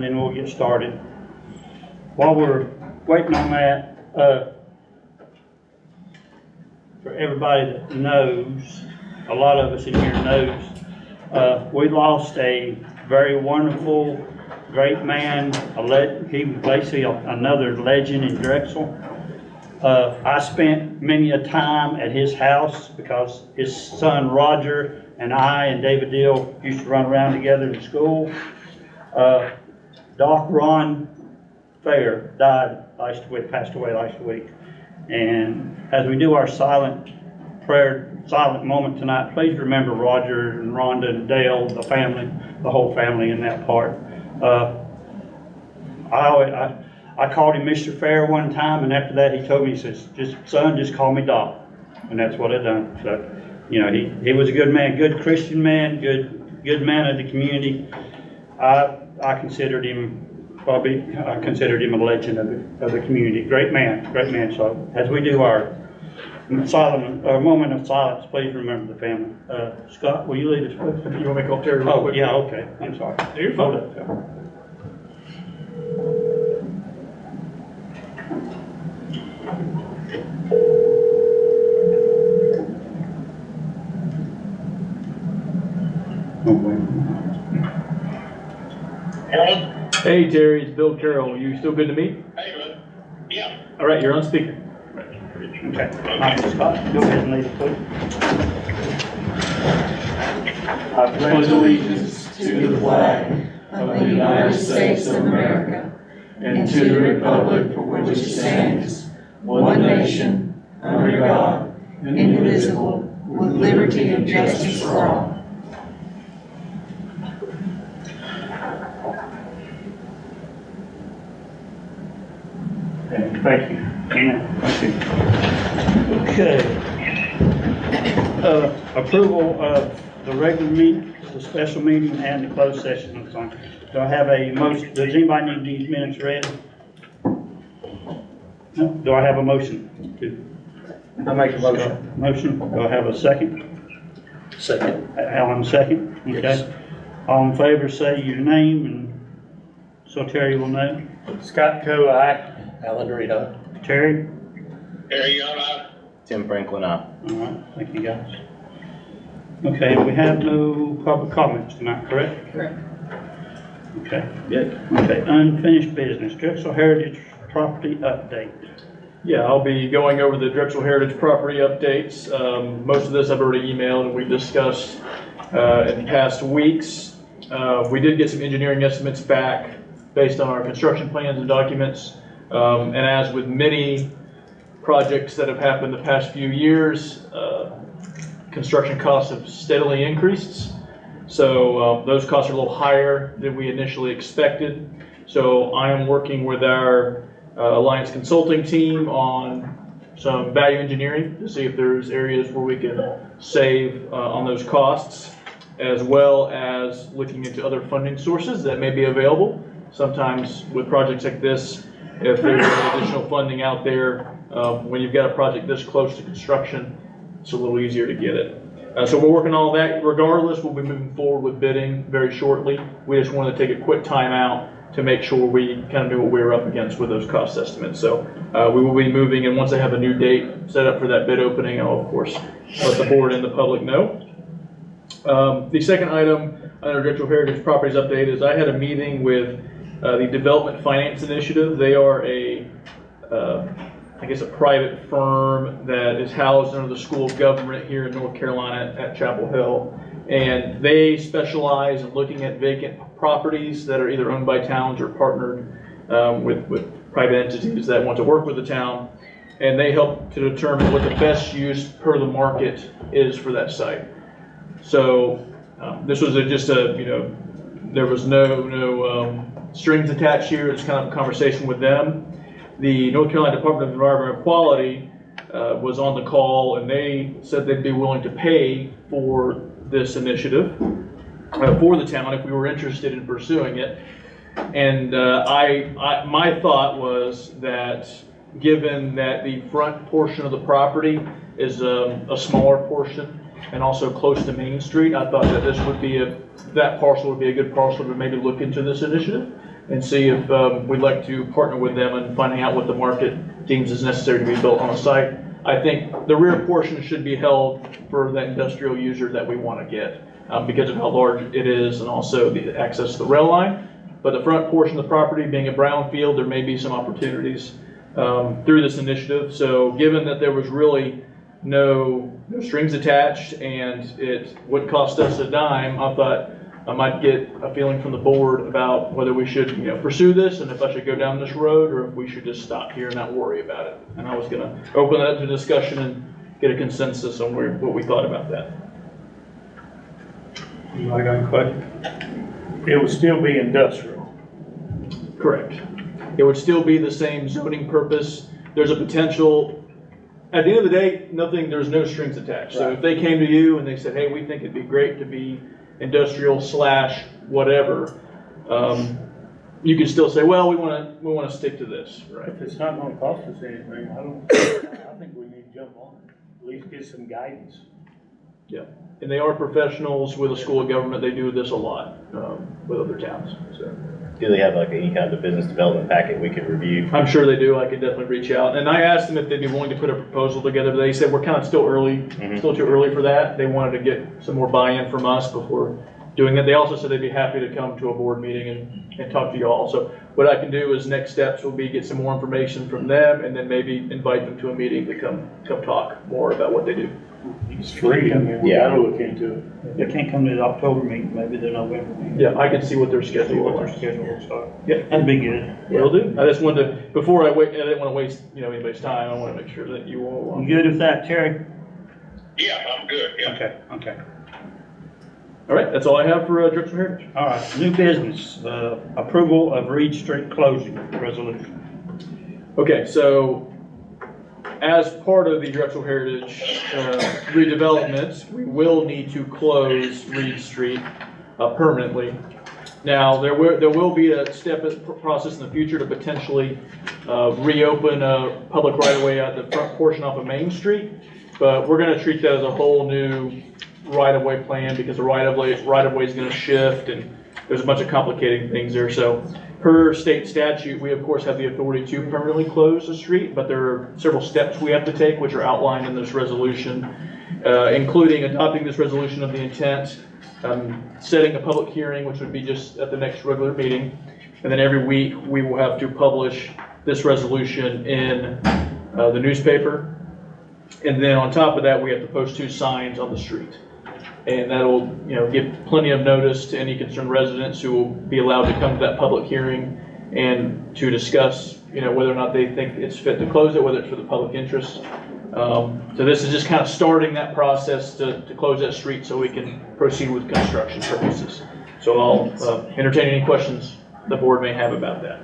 and then we'll get started. While we're waiting on that, for everybody that knows, a lot of us in here knows, we lost a very wonderful, great man. He was basically another legend in Drexel. I spent many a time at his house because his son Roger and I and David Deal used to run around together in school. Doc Ron Fair died last week, passed away last week. And as we do our silent prayer, silent moment tonight, please remember Roger and Rhonda and Dale, the family, the whole family in that part. I called him Mr. Fair one time, and after that he told me, he says, son, just call me Doc. And that's what I done. So, you know, he was a good man, good Christian man, good man of the community. I considered him a legend of the community. Great man. So as we do our moment of silence, please remember the family. Scott, will you lead us, please? You want me to call Terry real quick? Yeah, okay. I'm sorry. You're fine. Hello? Hey Terry, it's Bill Carroll. You still good to meet? Hey, man. Yeah. All right, you're on speaker. Okay. All right, Scott, go ahead and lead us, please. I pledge allegiance to the flag of the United States of America and to the republic for which it stands, one nation, under God, indivisible, with liberty and justice for all. Thank you. Thank you. Okay. Approval of the regular meeting, the special meeting, and the closed session. Do I have a motion? Does anybody need these minutes read? No? Do I have a motion? I make a motion. Motion. Do I have a second? Second. Alan, second. Okay. Yes. All in favor, say your name, and so Terry will know. Scott Coe, aye. Alan Dorito. Terry? Terry, you all right? Tim Franklin, aye. All right, thank you guys. Okay, we have no public comments tonight, correct? Correct. Okay, good. Okay, unfinished business, Drexel Heritage Property Update. Yeah, I'll be going over the Drexel Heritage property updates. Most of this I've already emailed and we've discussed in past weeks. We did get some engineering estimates back based on our construction plans and documents. And as with many projects that have happened the past few years, construction costs have steadily increased. So those costs are a little higher than we initially expected. So I am working with our Alliance Consulting team on some value engineering to see if there's areas where we can save on those costs, as well as looking into other funding sources that may be available. Sometimes with projects like this, if there's additional funding out there, when you've got a project this close to construction, it's a little easier to get it. So we're working on all that. Regardless, we'll be moving forward with bidding very shortly. We just wanted to take a quick time out to make sure we kind of knew what we were up against with those cost estimates. So we will be moving, and once I have a new date set up for that bid opening, I'll of course let the board and the public know. The second item under Drexel Heritage Properties Update is I had a meeting with the Development Finance Initiative. They are I guess a private firm that is housed under the School of Government here in North Carolina at Chapel Hill. And they specialize in looking at vacant properties that are either owned by towns or partnered with private entities that want to work with the town. And they help to determine what the best use per the market is for that site. So this was there was no strings attached here. It's kind of a conversation with them. The North Carolina Department of Environmental Quality was on the call, and they said they'd be willing to pay for this initiative for the town if we were interested in pursuing it. And my thought was that given that the front portion of the property is a smaller portion and also close to Main Street, I thought that this would be that parcel would be a good parcel to maybe look into this initiative. and see if we'd like to partner with them in finding out what the market deems is necessary to be built on the site. I think the rear portion should be held for the industrial user that we want to get because of how large it is and also the access to the rail line. But the front portion of the property being a brownfield, there may be some opportunities through this initiative. So given that there was really no strings attached and it wouldn't cost us a dime, I thought I might get a feeling from the board about whether we should, pursue this and if I should go down this road or if we should just stop here and not worry about it. And I was going to open it up to discussion and get a consensus on what we thought about that. Anybody got any questions? It would still be industrial. Correct. It would still be the same zoning purpose. There's a potential, at the end of the day, there's no strings attached. So if they came to you and they said, hey, we think it'd be great to be industrial / whatever, you could still say, well, we want to stick to this, right? If it's not gonna cost us anything, I think we need to jump on it, at least get some guidance. Yeah, and they are professionals with a school of government. They do this a lot with other towns. So Do they have like any kind of business development packet we could review? I'm sure they do. I could definitely reach out. And I asked them if they'd be willing to put a proposal together, but they said we're kind of still early, still too early for that. They wanted to get some more buy-in from us before doing it. They also said they'd be happy to come to a board meeting and talk to you all. So what I can do is next steps will be get some more information from them and then maybe invite them to a meeting to come talk more about what they do. It's free, I mean, we gotta look into it. They can't come to the October meeting, maybe the November meeting. Yeah, I can see what their See schedule what their is. schedule looks like. Yeah. That'd be good. Will do. I just wanted to, before I wait, I didn't want to waste, anybody's time. I want to make sure that you all. You good with that, Terry? Yeah, I'm good, yeah. Okay. All right, that's all I have for Drexel Heritage. All right, new business, approval of Reed Street closing resolution. Okay, so as part of the Drexel Heritage redevelopment, we will need to close Reed Street permanently. Now, there will be a process in the future to potentially reopen a public right-of-way at the front portion off of Main Street, but we're going to treat that as a whole new right-of-way plan because the right-of-way is going to shift and there's a bunch of complicating things there. So per state statute, we of course have the authority to permanently close the street, but there are several steps we have to take which are outlined in this resolution, including adopting this resolution of the intent, setting a public hearing, which would be just at the next regular meeting, and then every week we will have to publish this resolution in the newspaper. And then on top of that, we have to post 2 signs on the street. And that'll, give plenty of notice to any concerned residents who will be allowed to come to that public hearing and to discuss, whether or not they think it's fit to close it, whether it's for the public interest. So this is just kind of starting that process to close that street so we can proceed with construction purposes. So I'll entertain any questions the board may have about that.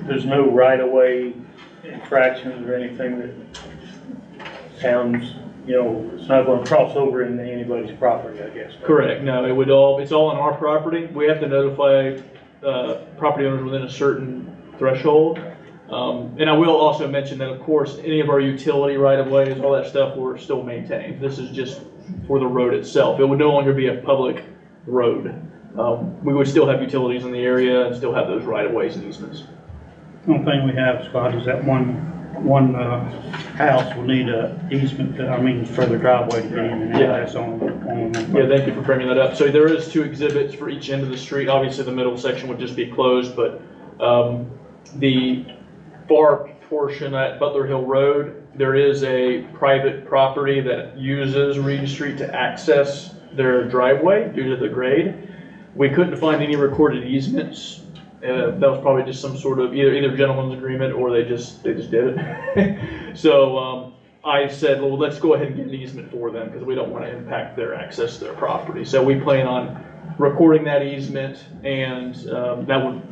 There's no right-of-way infractions or anything that towns, it's not gonna cross over into anybody's property, I guess. Correct. No, it's all on our property. We have to notify property owners within a certain threshold. And I will also mention that, of course, any of our utility right-of-ways, all that stuff, we're still maintained. This is just for the road itself. It would no longer be a public road. We would still have utilities in the area and still have those right-of-ways and easements. The only thing we have, Scott, is that one house will need a easement, for the driveway to get in and out. Yeah. That's on. Yeah, thank you for bringing that up. So there is 2 exhibits for each end of the street. Obviously, the middle section would just be closed, but the far portion at Butler Hill Road, there is a private property that uses Reed Street to access their driveway due to the grade. We couldn't find any recorded easements. That was probably just some sort of either gentleman's agreement or they just did it. So I said, well, let's go ahead and get an easement for them because we don't want to impact their access to their property. So we plan on recording that easement, and that would,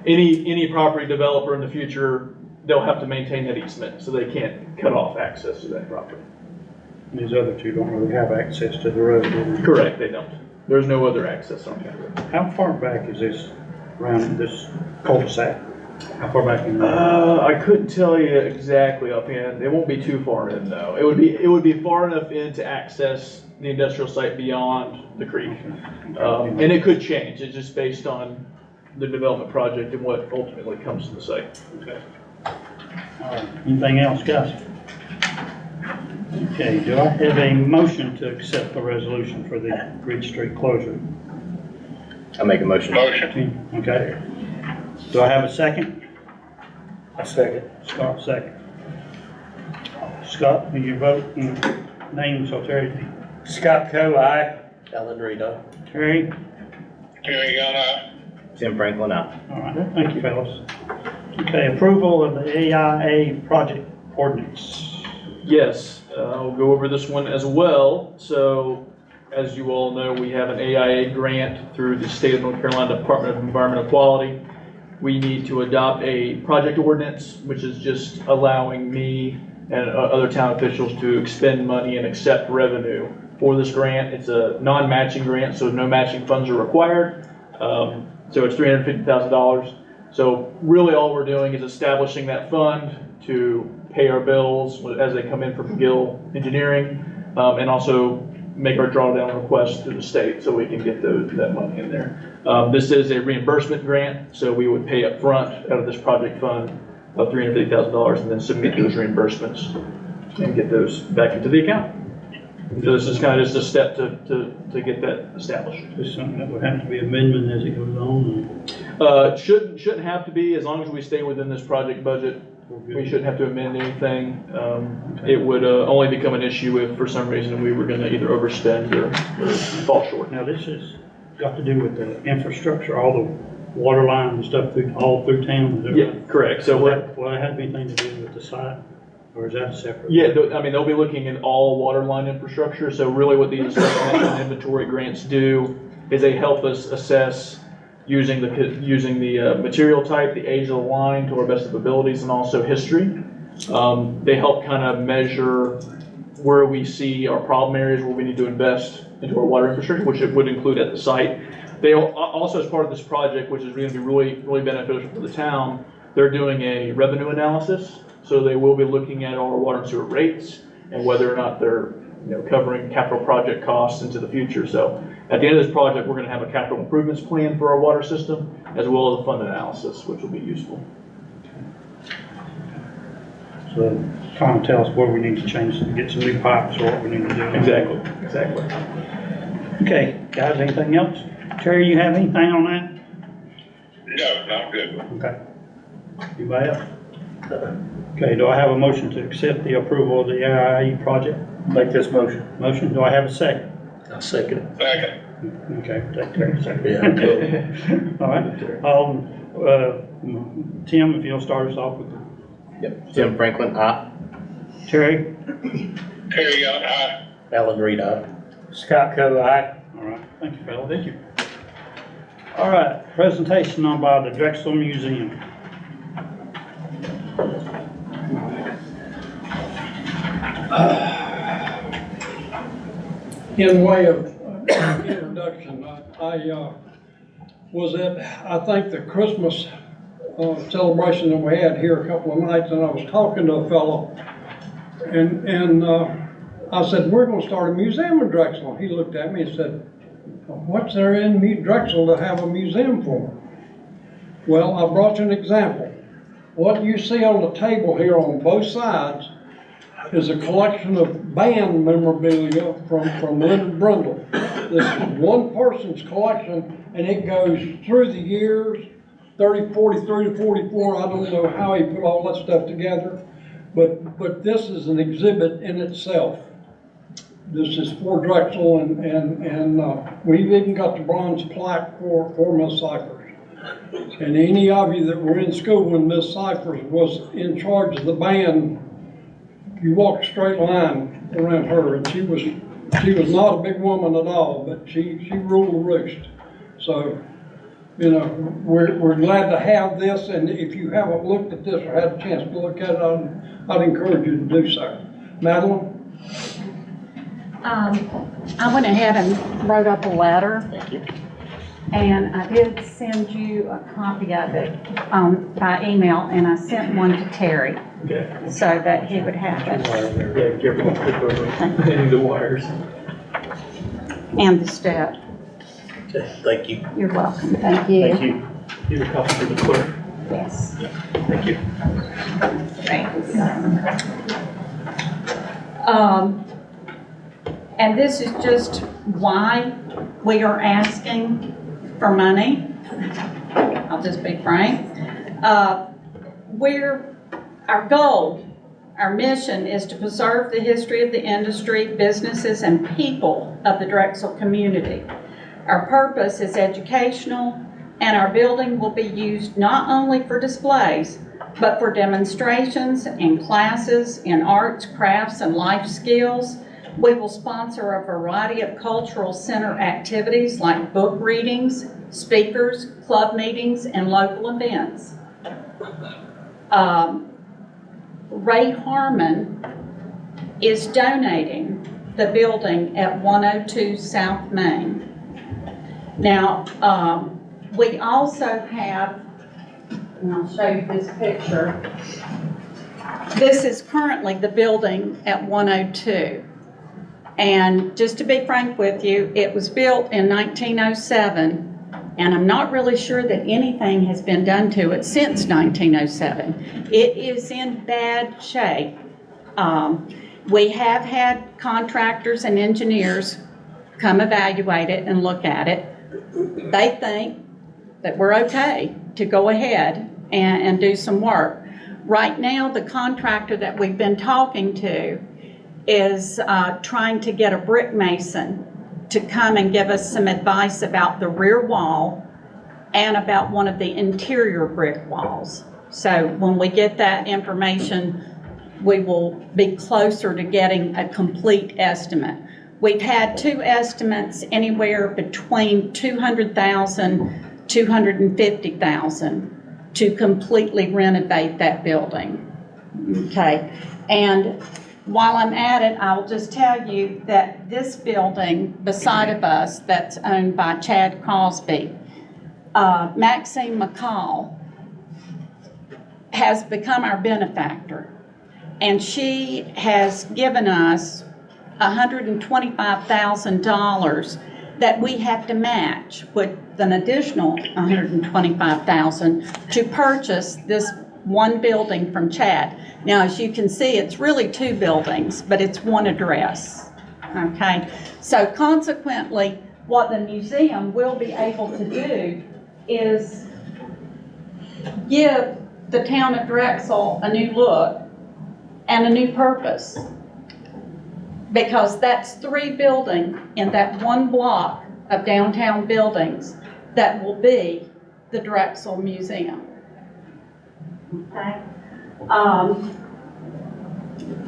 any property developer in the future, they'll have to maintain that easement so they can't cut off access to that property. These other 2 don't really have access to the road, do they? Correct, they don't. There's no other access on that road. How far back is this around this cul-de-sac? How far back in? I couldn't tell you exactly offhand. It won't be too far in though. It would be far enough in to access the industrial site beyond the creek. And it could change. It's just based on the development project and what ultimately comes to the site. Okay. All right. Anything else, guys? Okay, do I have a motion to accept the resolution for the Ridge Street closure? I'll make a motion. Motion. Okay. Do I have a second? I second. Scott, second. Scott, will you vote? Name, so Terry. Scott Coe, aye. Alan Reed, aye. Terry? Terry Young, aye. Tim Franklin, aye. All right, thank you, fellas. Okay, approval of the AIA project ordinance. Yes, I'll go over this one as well. So, as you all know, we have an AIA grant through the State of North Carolina Department of Environmental Quality. We need to adopt a project ordinance, which is just allowing me and other town officials to expend money and accept revenue for this grant. It's a non-matching grant, so no matching funds are required. So it's $350,000. So really all we're doing is establishing that fund to pay our bills as they come in from Gill Engineering, and also make our drawdown request to the state so we can get that money in there. This is a reimbursement grant, so we would pay up front out of this project fund of $350,000 and then submit those reimbursements and get those back into the account. So this is kind of just a step to get that established. Is this something that would have to be amendment as it goes on? Shouldn't have to be, as long as we stay within this project budget. We shouldn't have to amend anything. It would only become an issue if for some reason we were going to either overspend or fall short. Now, this has got to do with the infrastructure, all the water lines and stuff all through town? Is that Yeah, right? correct. So Will that have anything to do with the site, or is that separate? yeah, I mean, they'll be looking at all water line infrastructure. So really what these assessment and inventory grants do is they help us assess using the material type, the age of the line to our best of abilities, and also history. They help kind of measure where we see our problem areas where we need to invest into our water infrastructure, which it would include at the site. They also, as part of this project, which is going to be really beneficial for the town, they're doing a revenue analysis. So they will be looking at our water and sewer rates and whether or not they're covering capital project costs into the future. So at the end of this project, we're going to have a capital improvements plan for our water system, as well as a fund analysis, which will be useful. So kind of tell us where we need to change, get some new pipes, or what we need to do. Exactly. Okay, guys, anything else? Terry, you have anything on that? No, I'm good. Okay. Anybody else? Okay, do I have a motion to accept the approval of the AIA project? Make this motion. Motion, do I have a second? I'll second it. Second. Okay, take Terry second. Yeah, All right, Tim, if you'll start us off with the. Yep. Tim Franklin, aye. Terry? Terry Young, aye. Alan Reed, aye. Scott Coe, aye. All right, thank you, fellas. Thank you. All right, presentation on by the Drexel Museum. In way of introduction, I was at, I think, the Christmas celebration that we had here a couple of nights, and I was talking to a fellow, and I said, we're going to start a museum in Drexel. He looked at me and said, what's there in Drexel to have a museum for? Well, I brought you an example. What you see on the table here on both sides is a collection of band memorabilia from Leonard Brundle. This is one person's collection, and it goes through the years, 30, 43 to 44. I don't know how he put all that stuff together, but this is an exhibit in itself. This is for Drexel, and we've even got the bronze plaque for Miss Cyphers. And any of you that were in school when Miss Cyphers was in charge of the band, you walked a straight line around her, and she was not a big woman at all, but she ruled the roost. So, we're glad to have this, and if you haven't looked at this or had a chance to look at it, I'd encourage you to do so. Madeline? I went ahead and wrote up a letter, Thank you. and I did send you a copy of it by email, and I sent one to Terry Okay. so that he would have it, Yeah, careful, trip over any of the wires. and the step. Okay, thank you. You're welcome, thank you. Thank you. Here's a copy for the clerk. Yes. Thank you. Thanks. And this is just why we are asking for money. I'll just be frank. Our goal, our mission is to preserve the history of the industry, businesses, and people of the Drexel community. Our purpose is educational, and our building will be used not only for displays, but for demonstrations and classes in arts, crafts, and life skills. We will sponsor a variety of cultural center activities like book readings, speakers, club meetings, and local events. Ray Harmon is donating the building at 102 South Main. Now, we also have, and I'll show you this picture. This is currently the building at 102. And just to be frank with you, it was built in 1907, and I'm not really sure that anything has been done to it since 1907. It is in bad shape. We have had contractors and engineers come evaluate it and look at it. They think that we're okay to go ahead and do some work. Right now, the contractor that we've been talking to is trying to get a brick mason to come and give us some advice about the rear wall and about one of the interior brick walls. So when we get that information, we will be closer to getting a complete estimate. We've had two estimates anywhere between $200,000, $250,000 to completely renovate that building. Okay, and while I'm at it, I'll just tell you that this building beside of us that's owned by Chad Crosby, Maxine McCall has become our benefactor, and she has given us $125,000 that we have to match with an additional $125,000 to purchase this one building from Chad. Now, as you can see, it's really two buildings, but it's one address, okay? So consequently, what the museum will be able to do is give the town of Drexel a new look and a new purpose, because that's three buildings in that one block of downtown buildings that will be the Drexel Museum. Okay.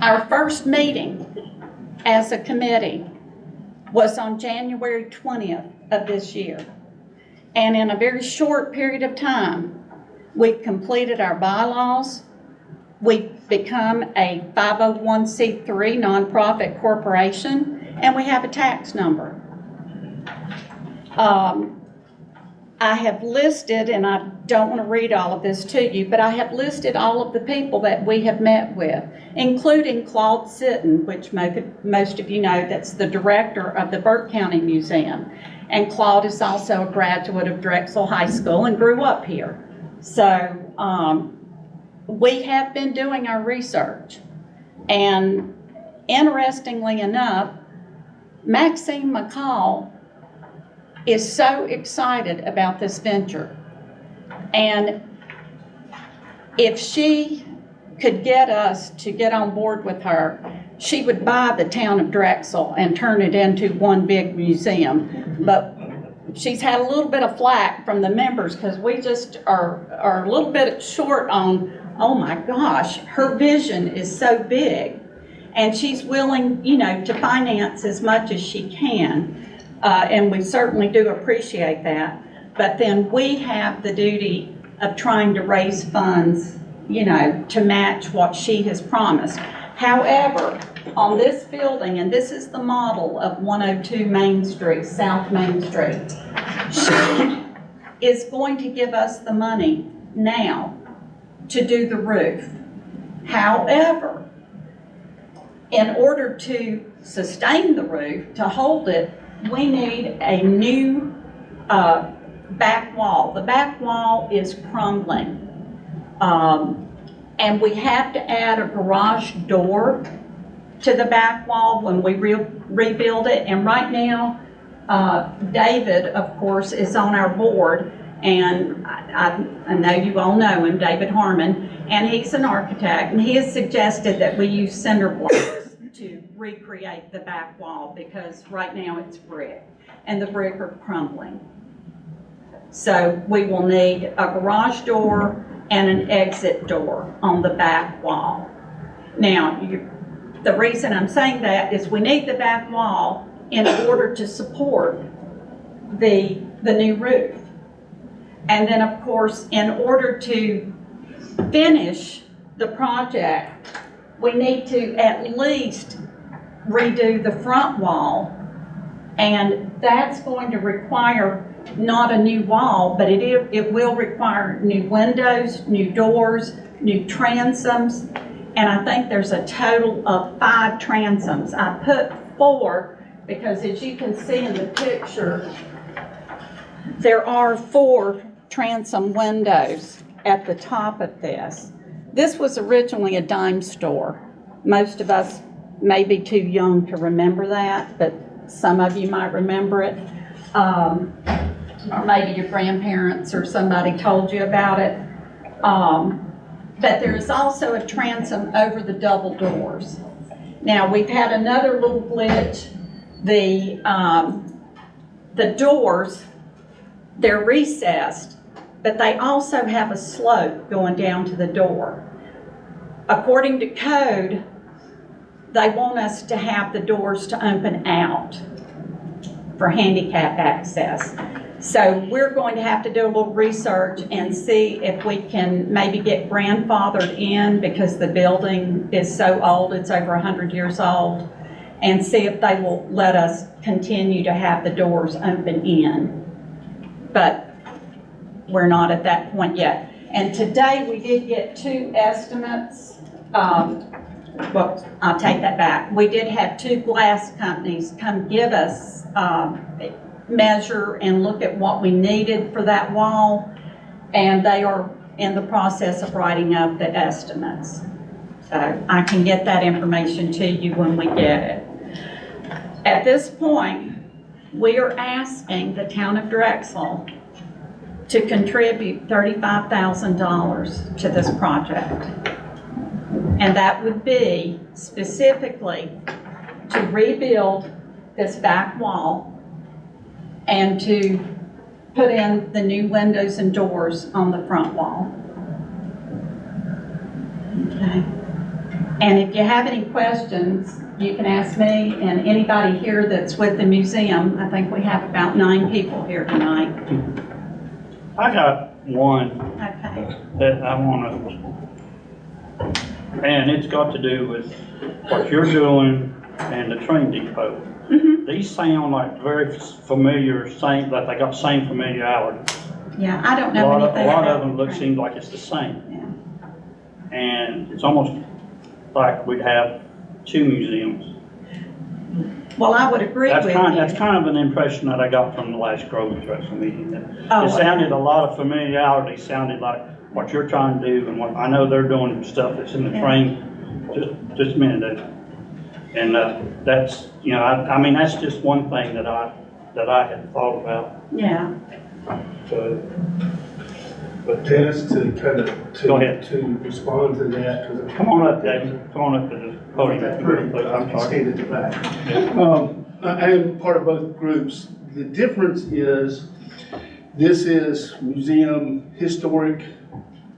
Our first meeting as a committee was on January 20th of this year. And in a very short period of time, we've completed our bylaws. We've become a 501c3 nonprofit corporation, and we have a tax number. I have listed, and I don't want to read all of this to you, but I have listed all of the people that we have met with, including Claude Sitton, which most of you know, that's the director of the Burke County Museum. And Claude is also a graduate of Drexel High School and grew up here. So we have been doing our research. And interestingly enough, Maxine McCall is so excited about this venture. And if she could get us to get on board with her, she would buy the town of Drexel and turn it into one big museum. But she's had a little bit of flack from the members because we just are a little bit short on, oh my gosh, her vision is so big. And she's willing, you know, to finance as much as she can. And we certainly do appreciate that. But then we have the duty of trying to raise funds, you know, to match what she has promised. However, on this building, and this is the model of 102 Main Street, South Main Street, she is going to give us the money now to do the roof. However, in order to sustain the roof, to hold it, we need a new back wall. The back wall is crumbling. And we have to add a garage door to the back wall when we rebuild it. And right now, David, of course, is on our board, and I know you all know him, David Harmon, and he's an architect, and he has suggested that we use cinder blocks to recreate the back wall, because right now it's brick, and the brick are crumbling. So we will need a garage door and an exit door on the back wall. Now, the reason I'm saying that is we need the back wall in order to support the new roof. And then, of course, in order to finish the project, we need to at least redo the front wall, and that's going to require not a new wall, but it will require new windows, new doors, new transoms, and I think there's a total of 5 transoms. I put 4 because, as you can see in the picture, there are 4 transom windows at the top of this. This was originally a dime store. Most of us may be too young to remember that, but some of you might remember it. Or maybe your grandparents or somebody told you about it. But there is also a transom over the double doors. Now, we've had another little glitch. The doors, they're recessed, but they also have a slope going down to the door. According to code, they want us to have the doors to open out for handicap access. So we're going to have to do a little research and see if we can maybe get grandfathered in, because the building is so old, it's over 100 years old, and see if they will let us continue to have the doors open in. But we're not at that point yet. And today we did get 2 estimates. Well, I'll take that back. We did have 2 glass companies come give us measure and look at what we needed for that wall, and they are in the process of writing up the estimates. So I can get that information to you when we get it. At this point, we are asking the town of Drexel to contribute $35,000 to this project. And that would be specifically to rebuild this back wall and to put in the new windows and doors on the front wall. Okay. And if you have any questions, you can ask me and anybody here that's with the museum. I think we have about 9 people here tonight. I got one Okay. that I want to, and it's got to do with what you're doing and the train depot. Mm-hmm. These sound like very familiar, same, like they got same familiarity. Yeah, I don't know anything A lot about of them the look, train. seem like it's the same. Yeah. And it's almost like we'd have 2 museums. Well, I would agree with you. That's kind of an impression that I got from the last Grove Drexel meeting. Oh, It sounded a lot of familiarity, sounded like what you're trying to do, and what, I know they're doing stuff that's in the Yeah. train, just a minute, Dave. And that's, you know, I mean, that's just one thing that I had thought about. Yeah. So, But Dennis, to kind of, Go ahead. to respond to that, because come on up, Dave, come on up to the podium. I'm sorry. stand at the back. I am part of both groups. The difference is, this is museum historic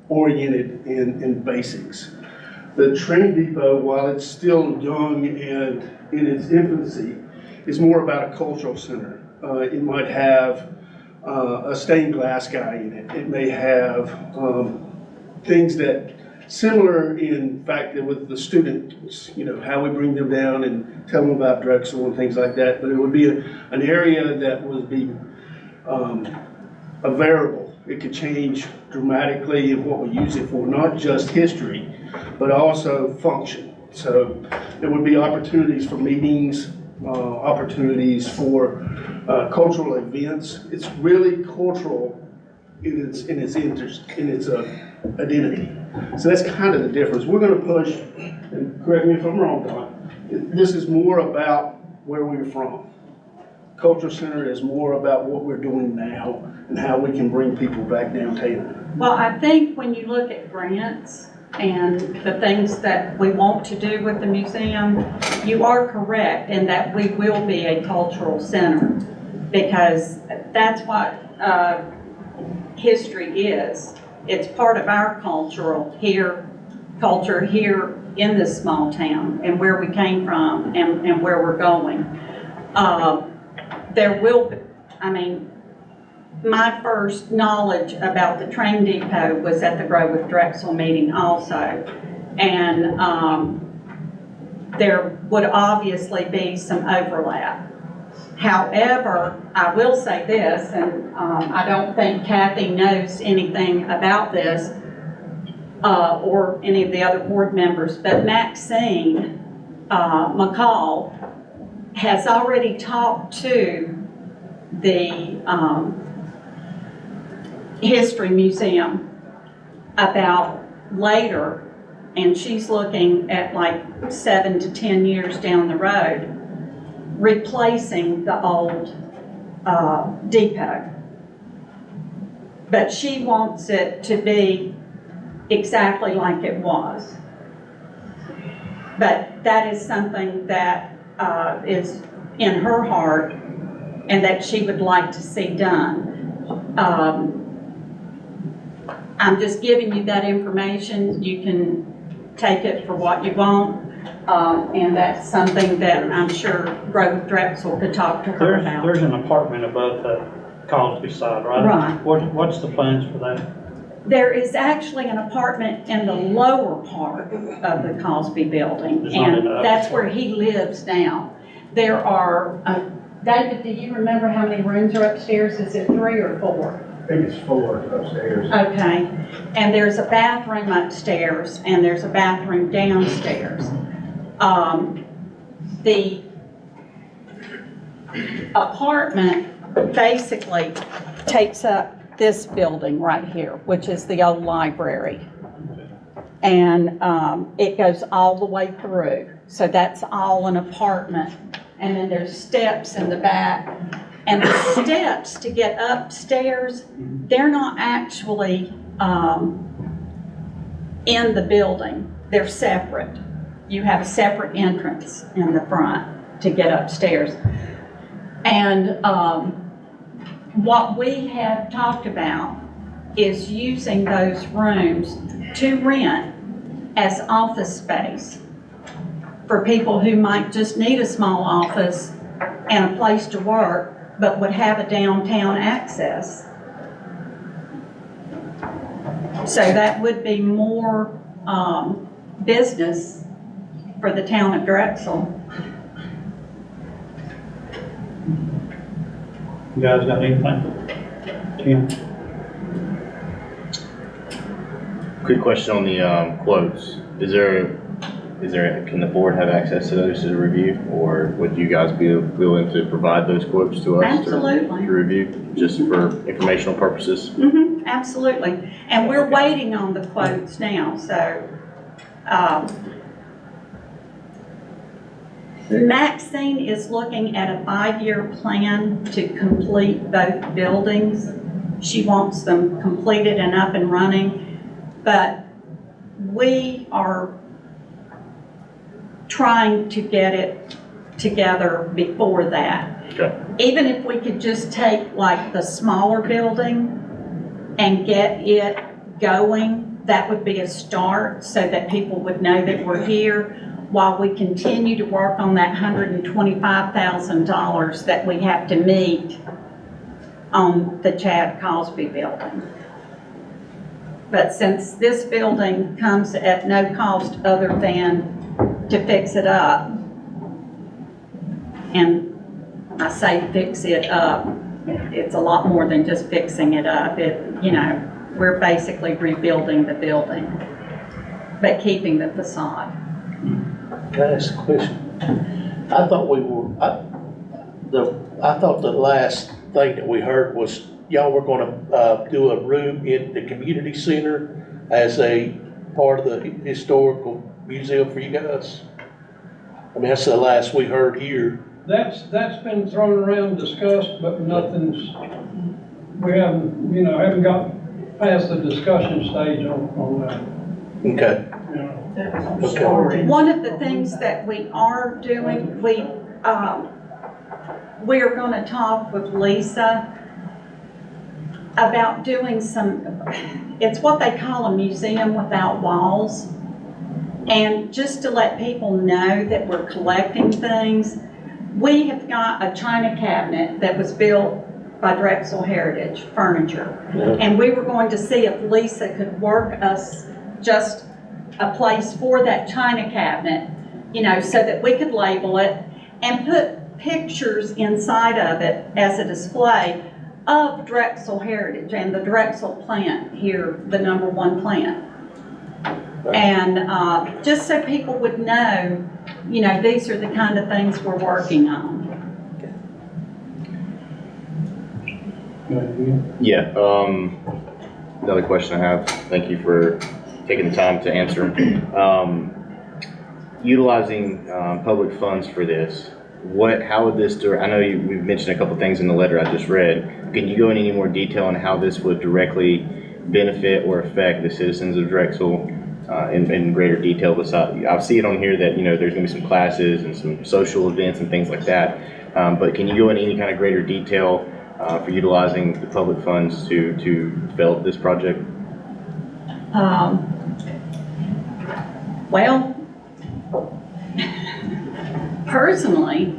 oriented in basics. The train depot, while it's still young and in its infancy, is more about a cultural center. It might have a stained glass guy in it. It may have things that similar in fact that with the students, you know, how we bring them down and tell them about Drexel and things like that. But it would be an area that would be a variable. It could change dramatically in what we use it for, not just history, but also function. So there would be opportunities for meetings, opportunities for cultural events. It's really cultural in its interest, in its identity. So that's kind of the difference. We're going to push, and correct me if I'm wrong, Don, this is more about where we're from. Culture Center is more about what we're doing now and how we can bring people back downtown. Well, I think when you look at grants and the things that we want to do with the museum, you are correct in that we will be a cultural center, because that's what history is. It's part of our culture here in this small town and where we came from and where we're going. There will be, I mean, my first knowledge about the train depot was at the Grow with Drexel meeting also. And there would obviously be some overlap. However, I will say this, and I don't think Kathy knows anything about this, or any of the other board members, but Maxine McCall has already talked to the History Museum about later, and she's looking at like 7 to 10 years down the road, replacing the old depot. But she wants it to be exactly like it was. But that is something that is in her heart and that she would like to see done. I'm just giving you that information. You can take it for what you want. And that's something that I'm sure Grow Drexel could talk to her about. There's an apartment above the Cosby side, right? Right. What's the plans for that? There is actually an apartment in the lower part of the Cosby building, It's not in and the upper that's where part. he lives now. There are, David, do you remember how many rooms are upstairs? Is it 3 or 4? I think it's 4 upstairs. Okay, and there's a bathroom upstairs and there's a bathroom downstairs. The apartment basically takes up this building right here, which is the old library. And it goes all the way through. So that's all an apartment. And then there's steps in the back. And the steps to get upstairs, they're not actually in the building. They're separate. You have a separate entrance in the front to get upstairs. And what we have talked about is using those rooms to rent as office space for people who might just need a small office and a place to work, but would have a downtown access. So that would be more business for the town of Drexel. You guys got anything? Tim? Quick question on the quotes. Is there, can the board have access to those to review, or would you guys be willing to provide those quotes to us? Absolutely. To review, just for informational purposes? Mm-hmm, absolutely. And we're waiting on the quotes now, so. Maxine is looking at a 5-year plan to complete both buildings. She wants them completed and up and running, but we are trying to get it together before that. Okay. Even if we could just take like the smaller building and get it going, that would be a start so that people would know that we're here while we continue to work on that $125,000 that we have to meet on the Chad Cosby building. But since this building comes at no cost other than to fix it up, and I say fix it up, it's a lot more than just fixing it up. We're basically rebuilding the building, but keeping the facade. Can I ask a question? I thought the last thing that we heard was y'all were gonna, do a room in the community center as a part of the historical museum for you guys. I mean, that's the last we heard here. That's been thrown around, discussed, but we haven't got past the discussion stage on that. Okay. Okay. One of the things that we are doing, we're gonna talk with Lisa about doing it's what they call a museum without walls. And just to let people know that we're collecting things, we have got a china cabinet that was built by Drexel Heritage Furniture. And we were going to see if Lisa could work us just a place for that china cabinet, so that we could label it and put pictures inside of it as a display of Drexel Heritage and the Drexel plant here, the #1 plant. And just so people would know, these are the kind of things we're working on. Yeah, another question I have, thank you for taking the time to answer. Utilizing public funds for this, how would this, I know we've mentioned a couple things in the letter I just read. Can you go into any more detail on how this would directly benefit or affect the citizens of Drexel in greater detail? I see it on here that, there's gonna be some classes and some social events and things like that. But can you go into any kind of greater detail for utilizing the public funds to develop this project? Well, personally,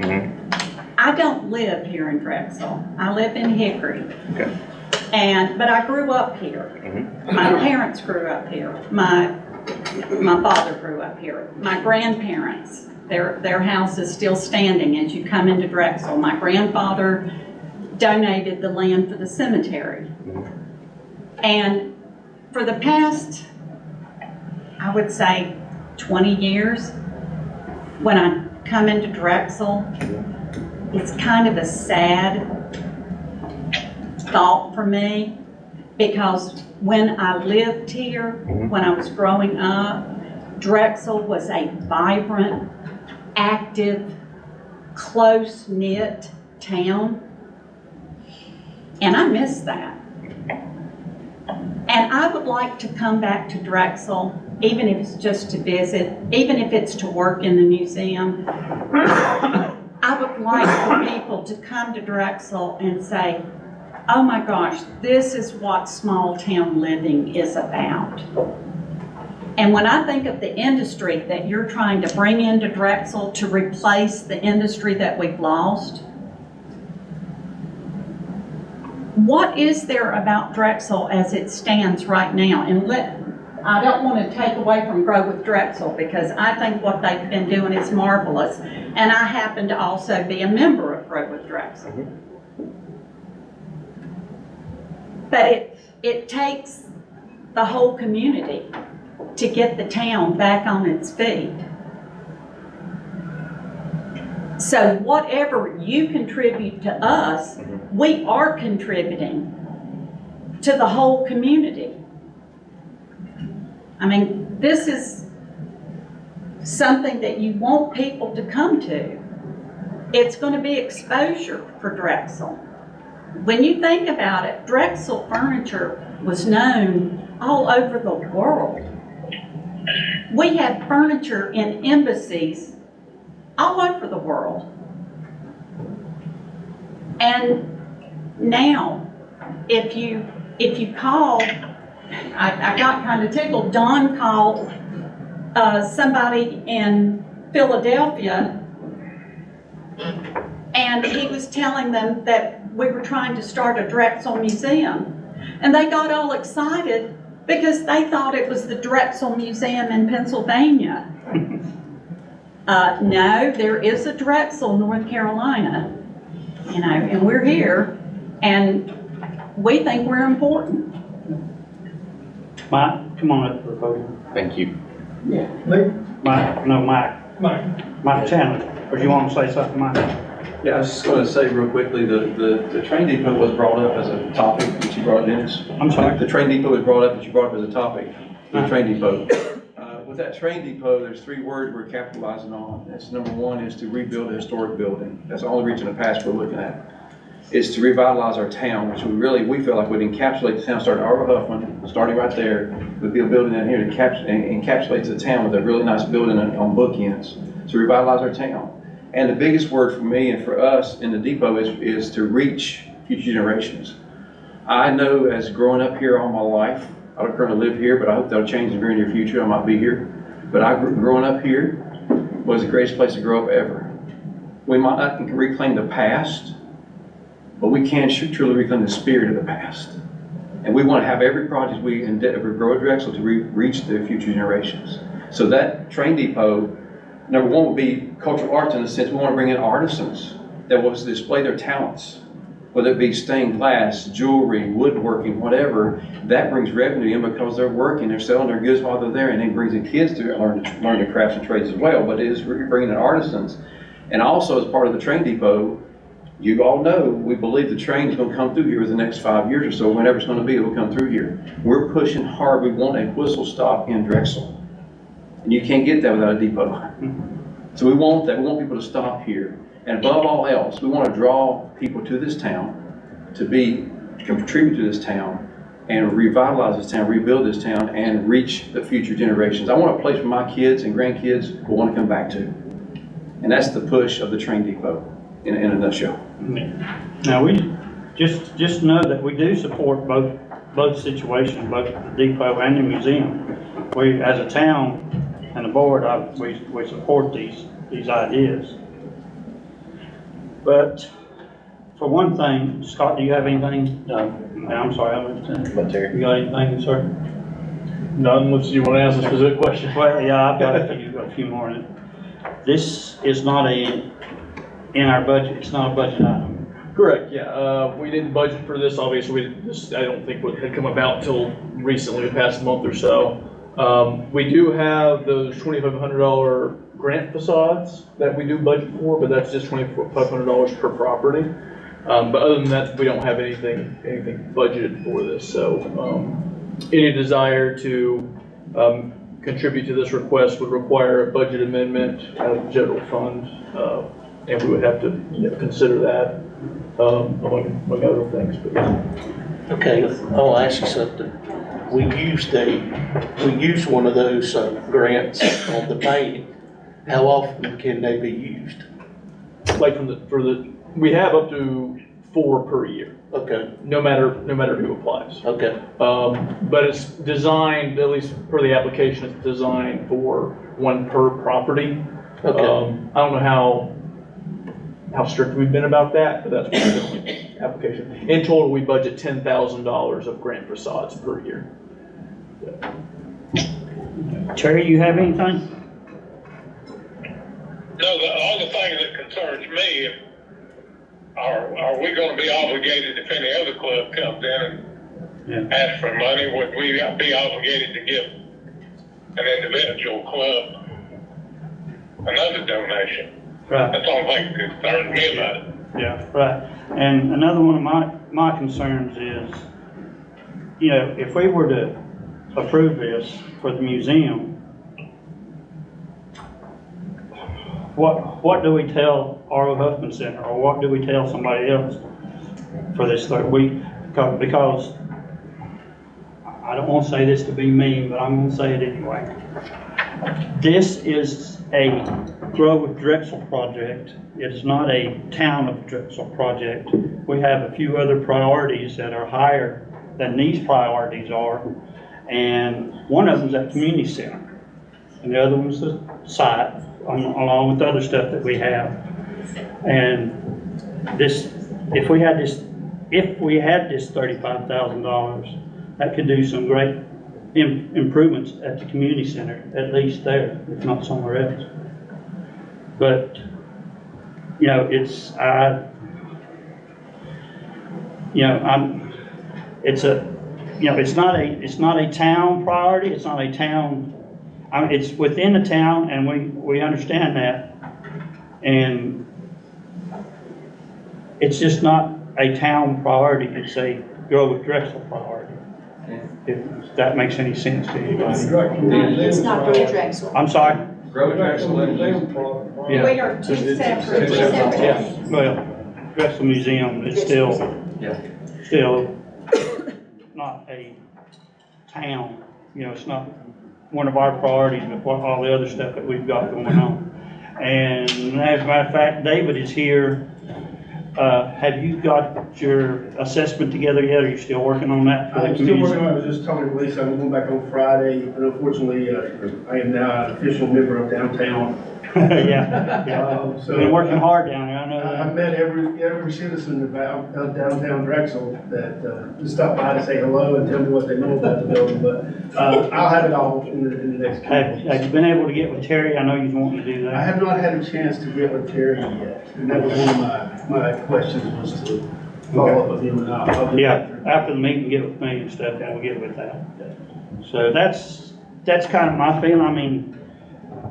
I don't live here in Drexel. I live in Hickory. Okay. But I grew up here. My parents grew up here. My father grew up here. My grandparents, their house is still standing as you come into Drexel. My grandfather donated the land for the cemetery. And for the past, I would say 20 years, when I come into Drexel, it's kind of a sad thought for me, because when I lived here, when I was growing up, Drexel was a vibrant, active, close-knit town, and I miss that. And I would like to come back to Drexel, even if it's just to visit, even if it's to work in the museum. I would like for people to come to Drexel and say, oh my gosh, this is what small town living is about. And when I think of the industry that you're trying to bring into Drexel to replace the industry that we've lost, what is there about Drexel as it stands right now? And I don't want to take away from Grow with Drexel, because I think what they've been doing is marvelous. And I happen to also be a member of Grow with Drexel. But it takes the whole community to get the town back on its feet. So whatever you contribute to us, we are contributing to the whole community. I mean, this is something that you want people to come to. It's going to be exposure for Drexel. When you think about it, Drexel furniture was known all over the world. We had furniture in embassies all over the world. And now, if you call, I got kind of tickled. Don called somebody in Philadelphia, and he was telling them that we were trying to start a Drexel museum. And they got all excited Because they thought it was the Drexel Museum in Pennsylvania. No, there is a Drexel, North Carolina, you know, and we're here, and we think we're important. Mike, come on up to the podium. Thank you. Mike Chandler, or do you want to say something, Mike? Yeah, I was just going to say real quickly, the train depot was brought up as a topic, which you brought, Dennis. I'm sorry? The train depot was brought up, which you brought up as a topic, the train depot. With that train depot, there's 3 words we're capitalizing on. That's number 1 is to rebuild a historic building. That's the only region of the past we're looking at. Is to revitalize our town, which we feel like would encapsulate the town, starting Arvo Huffman, starting right there, would be a building down here that encapsulates the town with a really nice building on bookends. To revitalize our town. And the biggest word for me and for us in the depot is to reach future generations. I know as growing up here all my life, I don't currently live here, but I hope that'll change in the very near future. I might be here. But growing up here was the greatest place to grow up ever. We might not reclaim the past, but we can truly reclaim the spirit of the past. And we want to have every project we endeavor grow at Drexel to reach the future generations. So that train depot, number 1 would be cultural arts in the sense we want to bring in artisans that will display their talents, whether it be stained glass, jewelry, woodworking, whatever. That brings revenue in because they're working, they're selling their goods while they're there, and it brings the kids to learn the crafts and trades as well. But it is bringing in artisans. And also as part of the train depot, you all know we believe the train is going to come through here within the next 5 years or so. Whenever it's going to be, it will come through here. We're pushing hard. We want a whistle stop in Drexel. And you can't get that without a depot. So we want that. We want people to stop here. And above all else, we want to draw people to this town to contribute to this town and revitalize this town, rebuild this town, and reach the future generations. I want a place where my kids and grandkids will want to come back to. And that's the push of the train depot in a nutshell. Now, we just know that we do support both situations, both the depot and the museum. We, as a town and the board, we support these ideas. But for one thing, Scott, do you have anything? No. I'm sorry, you got anything, sir? None, unless you want to ask a specific question. Well, yeah, I've got a few more in it. This is not in our budget, it's not a budget item. Correct, yeah. We didn't budget for this, obviously. I don't think it had come about till recently, the past month or so. We do have those $2,500 grant facades that we do budget for, but that's just $2,500 per property. But other than that, we don't have anything budgeted for this. So any desire to contribute to this request would require a budget amendment out of the general fund, and we would have to consider that among other things. But, Okay, I'll ask you something. We used one of those grants on the painting. How often can they be used? like we have up to 4 per year. Okay, No matter who applies. okay, But it's designed, at least per the application, it's designed for 1 per property. okay. I don't know how strict we've been about that, but that's what we're doing. Application. In total, we budget $10,000 of grant facades per year. Terry, you have anything? No, all the things that concerns me are we going to be obligated if any other club comes in and asks for money? Would we be obligated to give an individual club another donation? Right. That's the only thing that concerns me about it. Yeah, right. And another one of my concerns is, if we were to approve this for the museum, what do we tell R.O. Huffman Center, or what do we tell somebody else for this third week? Because I don't want to say this to be mean, but I'm going to say it anyway. This is a Grow with Drexel project. It's not a Town of Drexel project. We have a few other priorities that are higher than these priorities are, and one of them is that community center, and the other one's the site, along with the other stuff that we have. And if we had this $35,000, that could do some great improvements at the community center, at least there, if not somewhere else. But, you know, it's a, you know, it's not a town priority, it's not a town, I mean, it's within the town, and we understand that. And it's just not a town priority, it's a Grow with Drexel priority. If that makes any sense to you guys. It's not Grow with Drexel. I'm sorry? Grow with Drexel and Yeah. We are two separate. Yeah, well, Drexel Museum is still not a town, you know, it's not one of our priorities with all the other stuff that we've got going on. And as a matter of fact, David is here. Have you got your assessment together yet? Are you still working on that? I'm still working on it. I was just talking to Lisa. I'm going back on Friday, but unfortunately, I am now an official member of downtown. Yeah. So been working hard down there, I know I that. met every citizen of downtown Drexel that just stopped by to say hello and tell me what they know about the building, but I'll have it all in the next couple of Have you been able to get with Terry? I know you're wanting to do I that. have not had a chance to get with Terry yet, and that was one of my questions was to follow up with him, and I'll do Yeah, that. after the meeting, get with me and stuff, and we'll get with that. So that's kind of my feeling. I mean,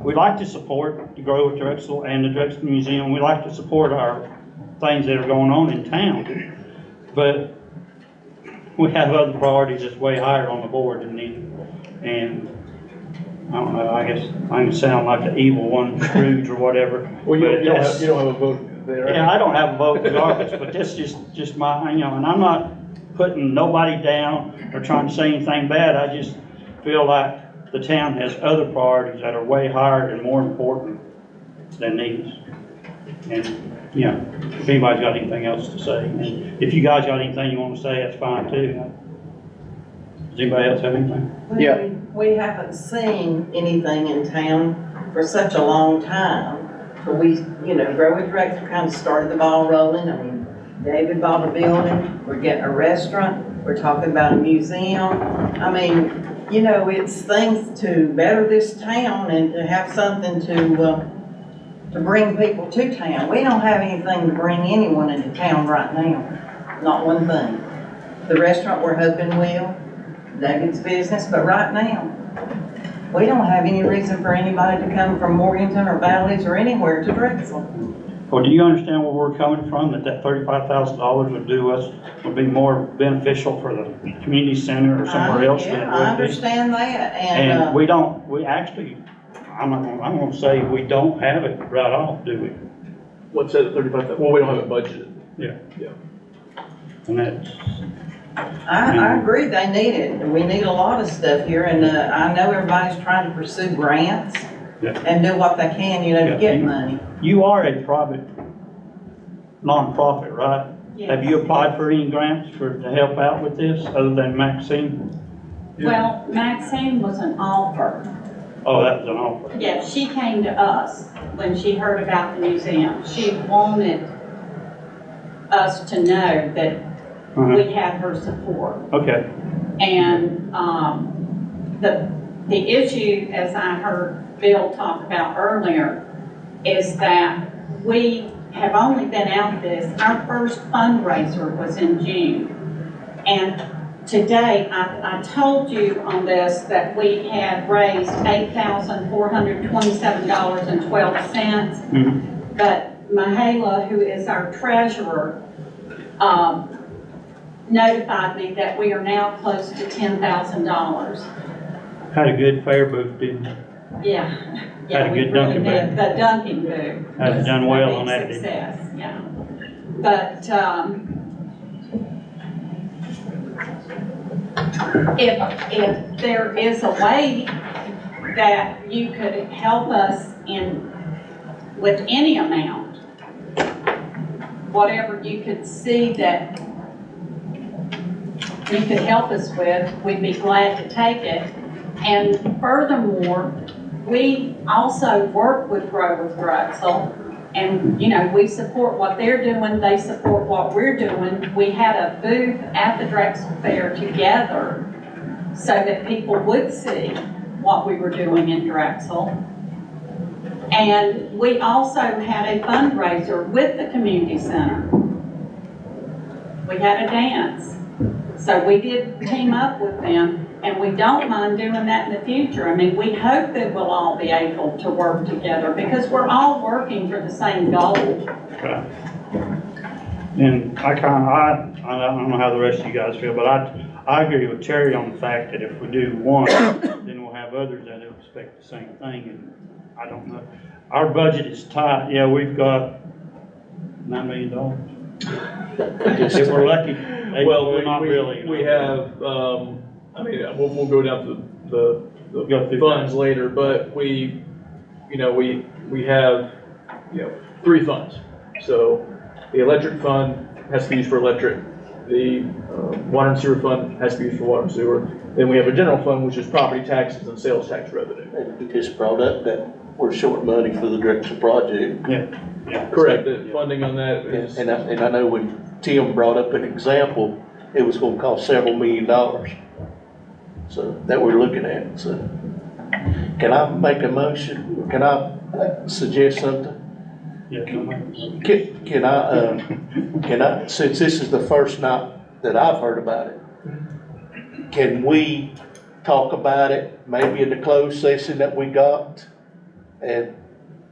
we like to support the Grow with Drexel and the Drexel Museum. We like to support our things that are going on in town. But we have other priorities that's way higher on the board than these. And I don't know, I guess I can sound like the evil one, Scrooge or whatever. Well, you but don't have a vote there. yeah, I don't have a vote regardless, but that's just my, you know, and I'm not putting nobody down or trying to say anything bad. I just feel like the town has other priorities that are way higher and more important than these. And, you know, if anybody's got anything else to say, and if you guys got anything you want to say, that's fine too. Does anybody else have anything? Yeah. We haven't seen anything in town for such a long time. But we, you know, Grow with Drexel kind of started the ball rolling. I mean, David bought a building, we're getting a restaurant, we're talking about a museum. I mean, you know, it's things to better this town and to have something to bring people to town. We don't have anything to bring anyone into town right now, not one thing. The restaurant we're hoping will, David's business, but right now, we don't have any reason for anybody to come from Morganton or Valleys or anywhere to Drexel. Well, do you understand where we're coming from, that $35,000 would be more beneficial for the community center or somewhere else than it would be? I understand that, And and, we actually, I'm gonna say we don't have it right off, do we? What's that, 35,000? Well, we don't have it budgeted. Yeah. Yeah. And that's, I agree, they need it, we need a lot of stuff here, and, I know everybody's trying to pursue grants Yeah. and do what they can, you know, Yeah. to get money. you are a private nonprofit, right? Yes. Have you applied for any grants to help out with this, other than Maxine? Well, Maxine was an offer. Oh, that was an offer. Yeah, she came to us when she heard about the museum. She wanted us to know that we had her support. Okay, And the issue, as I heard Bill talk about earlier, is that we have only been out this, our first fundraiser was in June. And today, I told you on this that we had raised $8,427.12. But Mahela, who is our treasurer, notified me that we are now close to $10,000. had a good fair booth, didn't you? Yeah. Had a we good really Dunkin' did. booth. The Dunkin' booth. Had was done a well big on that, didn't it? Success, yeah. But, if there is a way that you could help us with any amount, whatever you could see that you could help us with, we'd be glad to take it. And furthermore, we also work with Grow with Drexel, and, you know, we support what they're doing, they support what we're doing. We had a booth at the Drexel Fair together so that people would see what we were doing in Drexel. And we also had a fundraiser with the community center. We had a dance. So we did team up with them, and we don't mind doing that in the future. I mean, we hope that we'll all be able to work together because we're all working for the same goal. Right. And I don't know how the rest of you guys feel, but I agree with Terry on the fact that if we do one, then we'll have others that will expect the same thing, and I don't know. Our budget is tight. Yeah, we've got $9 million. If we're lucky. Well, we're not really. We have, I mean, we'll go down to the funds later, but we have, 3 funds. So the electric fund has to be used for electric. The water and sewer fund has to be used for water and sewer. Then we have a general fund, which is property taxes and sales tax revenue. And we just brought up that we're short money for the Drexel project. Yeah. Correct. The funding on that is. And I know when Tim brought up an example, it was gonna cost several $1 million. So that we're looking at, so. Can I make a motion? Can I suggest something? Yeah. Can I, since this is the first night that I've heard about it, can we talk about it maybe in the closed session that we got and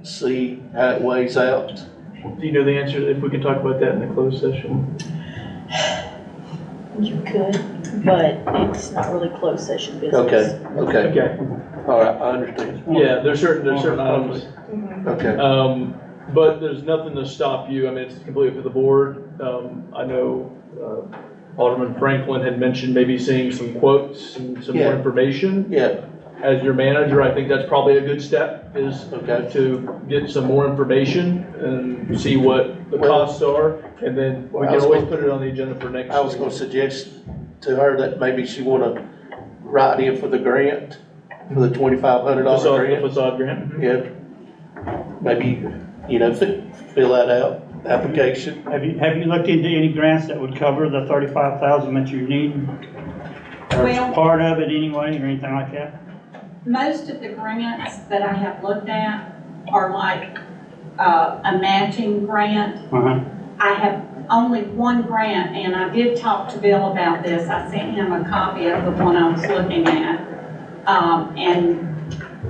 see how it weighs out? Do you know the answer, if we can talk about that in the closed session? You could, but it's not really closed session business. Okay. All right, I understand. Yeah, there's certain items. Okay. But there's nothing to stop you. I mean, it's completely up to the board. I know Alderman Franklin had mentioned maybe seeing some quotes and some more information. Yeah. As your manager, I think that's probably a good step, is to get some more information and see what the costs are. And then we can always put it on the agenda for next week. I was gonna suggest to her that maybe she wanna write in for the grant, for the $2,500 grant. Facade grant. Yeah. Maybe, fill that out, application. Have you looked into any grants that would cover the $35,000 that you need? Or Well, part of it anyway, or anything like that? most of the grants that I have looked at are like a matching grant. I have only one grant, and I did talk to Bill about this. I sent him a copy of the one I was looking at. And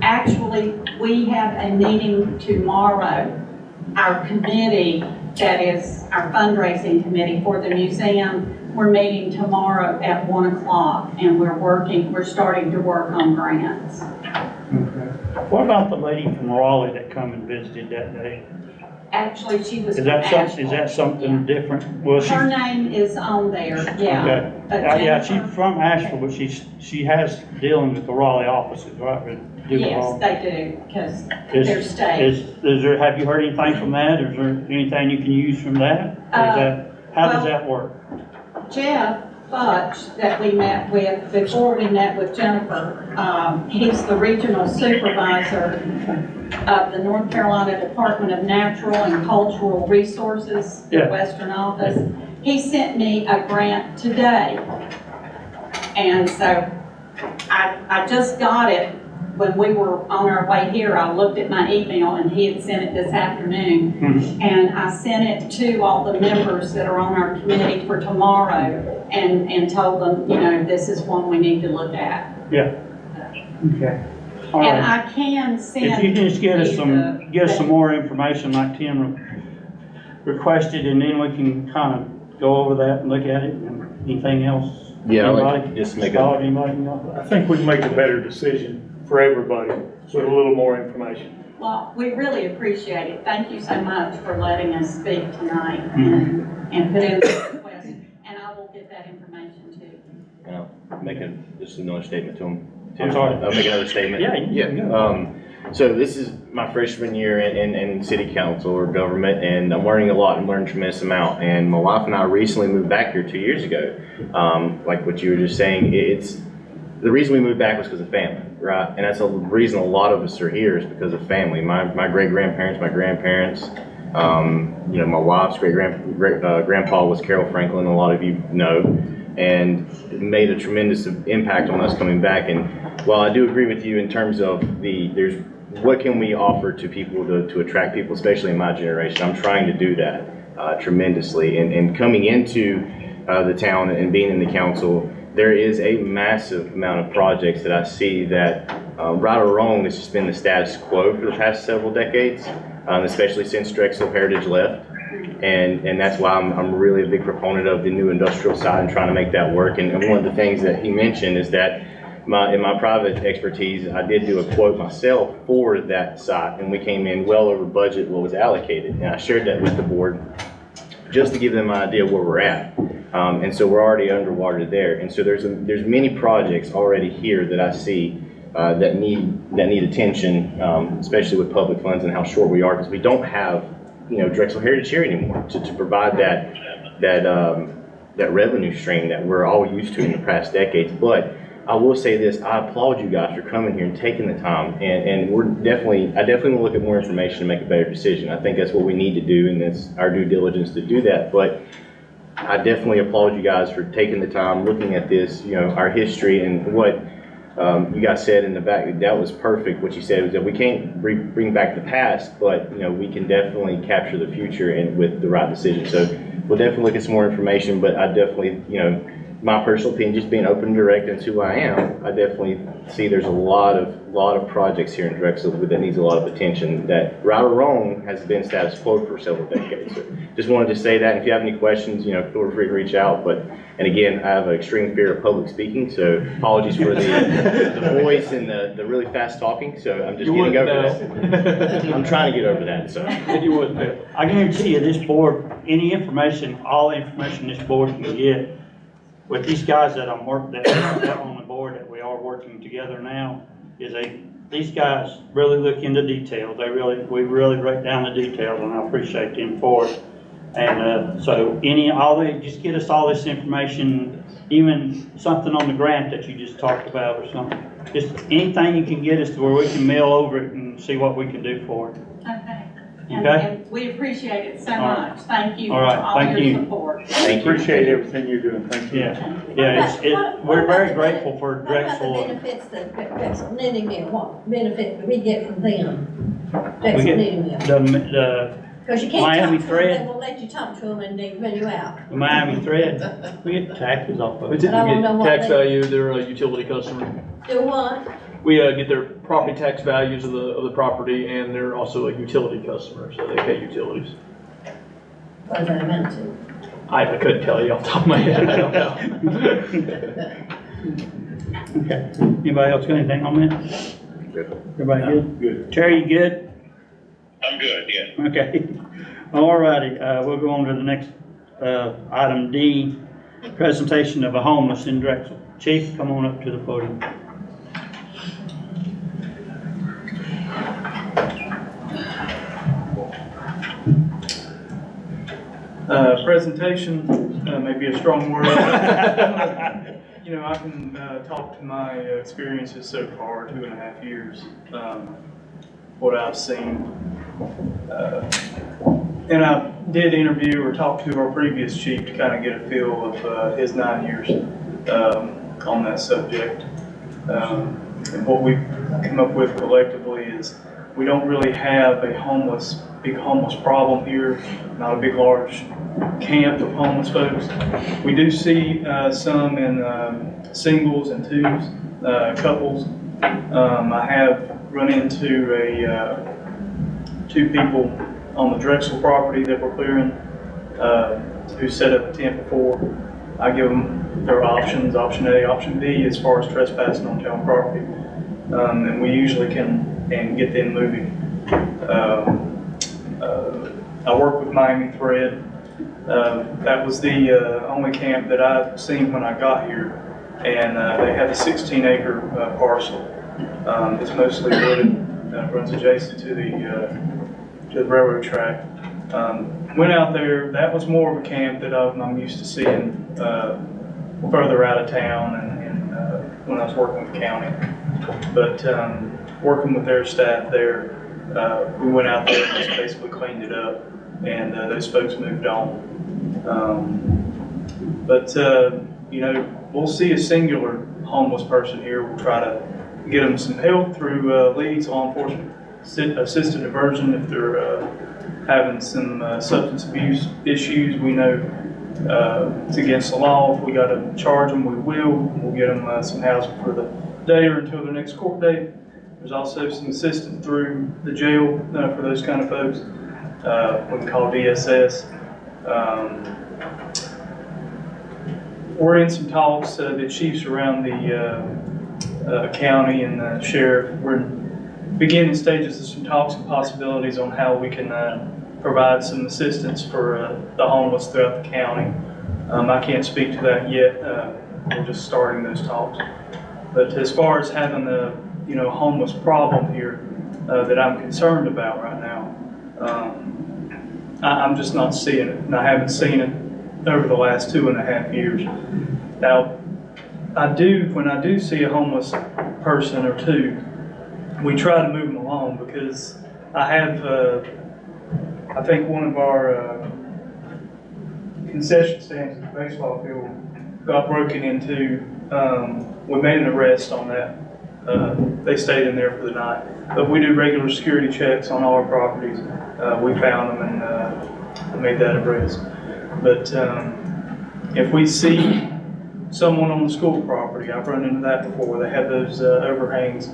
actually, we have a meeting tomorrow. Our committee, that is our fundraising committee for the museum, we're meeting tomorrow at 1 o'clock, and we're starting to work on grants. Okay. What about the lady from Raleigh that come and visited that day? Actually, she was Is from that something different? Well, Her name is on there, yeah. Okay. But Yeah, Jennifer- she's from Asheville, but she has dealing with the Raleigh offices, right? Yes, they do, because they're state. Is there, have you heard anything from that? Is there anything you can use from that? Or is that, how does that work? Jeff Futch, that we met with before we met with Jennifer, he's the regional supervisor of the North Carolina Department of Natural and Cultural Resources, the Western Office. He sent me a grant today. And so I just got it when we were on our way here. I looked at my email and he had sent it this afternoon. And I sent it to all the members that are on our committee for tomorrow and told them, this is one we need to look at. Yeah. Okay. All And right. I can send. If you can just get us some more information like Tim requested, and then we can kind of go over that and look at it. And anything else? Yeah, anybody? just make I think we can make a better decision for everybody with a little more information. Well, we really appreciate it. Thank you so much for letting us speak tonight and put in the request. And I will get that information to you. I'll make just another statement to him. I'm sorry. I'll make another statement. Yeah. So this is my freshman year in city council or government, and I'm learning a lot. I'm learning a tremendous amount. And my wife and I recently moved back here 2 years ago. Like what you were just saying, the reason we moved back was because of family, right? And that's the reason a lot of us are here is because of family. My great-grandparents, my grandparents, my wife's great-grandpa was Carol Franklin, a lot of you know. and made a tremendous impact on us coming back. And while I do agree with you in terms of what can we offer to people to attract people, especially in my generation, I'm trying to do that tremendously. And coming into the town and being in the council, there is a massive amount of projects that I see that, right or wrong, it's just been the status quo for the past several decades, especially since Drexel Heritage left. And that's why I'm really a big proponent of the new industrial side and trying to make that work. And one of the things that he mentioned is that in my private expertise, I did do a quote myself for that site, and we came in well over budget what was allocated. And I shared that with the board just to give them an idea where we're at. And so we're already underwater there. And so there's many projects already here that I see that need attention, especially with public funds and how short we are, because we don't have Drexel Heritage here anymore to provide that revenue stream that we're all used to in the past decades. But I will say this: I applaud you guys for coming here and taking the time, and I definitely want to look at more information and make a better decision. I think that's what we need to do, and it's our due diligence to do that. But I definitely applaud you guys for taking the time, looking at this, our history, and what you guys said in the back. That was perfect. What you said was that we can't bring back the past, but we can definitely capture the future and with the right decision. So we'll definitely look at some more information. But I definitely, my personal opinion, just being open and direct into who I am, I definitely see there's a lot of projects here in Drexel that needs a lot of attention that, right or wrong, has been status quo for several decades. So just wanted to say that. And if you have any questions, feel free to reach out. And again, I have an extreme fear of public speaking, so apologies for the voice and the really fast talking. So I'm just getting over that. I'm trying to get over that. So You wouldn't. I guarantee you, this board, all the information this board can get, with these guys that I'm working, that on the board that we are working together now, these guys really look into details. We really break down the details, and I appreciate them for it. And just get us all this information, even something on the grant that you just talked about or something. Just anything you can get us to where we can mail over it and see what we can do for it. Okay. Okay. And we appreciate it so much. Thank you All for right. all Thank your you. support. Thank you. Appreciate everything you're doing. Thank you. We're very grateful for What about the Drexel. benefits that Drexel Knitting Mill, what benefit do we get from them? We Drexel get Knitting Mill? the Because you can't Miami talk to them, Thread. they won't let you talk to them and they run you out. Miami Thread. We get taxes off of We it. typically don't know get what tax they- value, they're a utility customer. Do what? We get their property tax values of the property, and they're also a utility customer, so they pay utilities. What does that amount to? I couldn't tell you off the top of my head, I don't know. Okay. Anybody else got anything on that? good. Everybody good? Good. Terry, you good? I'm good, yeah. Okay. All righty. We'll go on to the next item D, presentation of a homeless in Drexel. Chief, come on up to the podium. Presentation may be a strong word. I can talk to my experiences so far, 2.5 years, what I've seen. And I did interview or talk to our previous chief to kind of get a feel of his 9 years on that subject. And what we've come up with collectively is we don't really have a big homeless problem here, not a big large camp of homeless folks. We do see some in singles and twos, couples. I have run into two people on the Drexel property that we're clearing who set up a tent before. I give them their options, option A, option B, as far as trespassing on town property. And we usually can get them moving. I work with Miami Thread. That was the only camp that I've seen when I got here. And they have a 16-acre parcel. It's mostly wooded, runs adjacent to the railroad track. Went out there, that was more of a camp that I'm used to seeing further out of town and when I was working with the county. But working with their staff there, we went out there and just basically cleaned it up, and those folks moved on. But you know, we'll see a singular homeless person here. We'll try to get them some help through leads, law enforcement, assisted diversion if they're having some substance abuse issues. We know it's against the law. If we got to charge them, we will. We'll get them some housing for the day or until their next court date. There's also some assistance through the jail for those kind of folks. We can call DSS. We're in some talks, the chiefs around the county and the sheriff. We're in beginning stages of some talks and possibilities on how we can provide some assistance for the homeless throughout the county. I can't speak to that yet. We're just starting those talks. But as far as having the homeless problem here that I'm concerned about right now, I'm just not seeing it, and I haven't seen it over the last 2.5 years. Now, when I do see a homeless person or two, we try to move them along, because I have, I think one of our concession stands at the baseball field got broken into. We made an arrest on that. They stayed in there for the night. But we do regular security checks on all our properties. We found them and made that arrest. But if we see someone on the school property, I've run into that before, they have those overhangs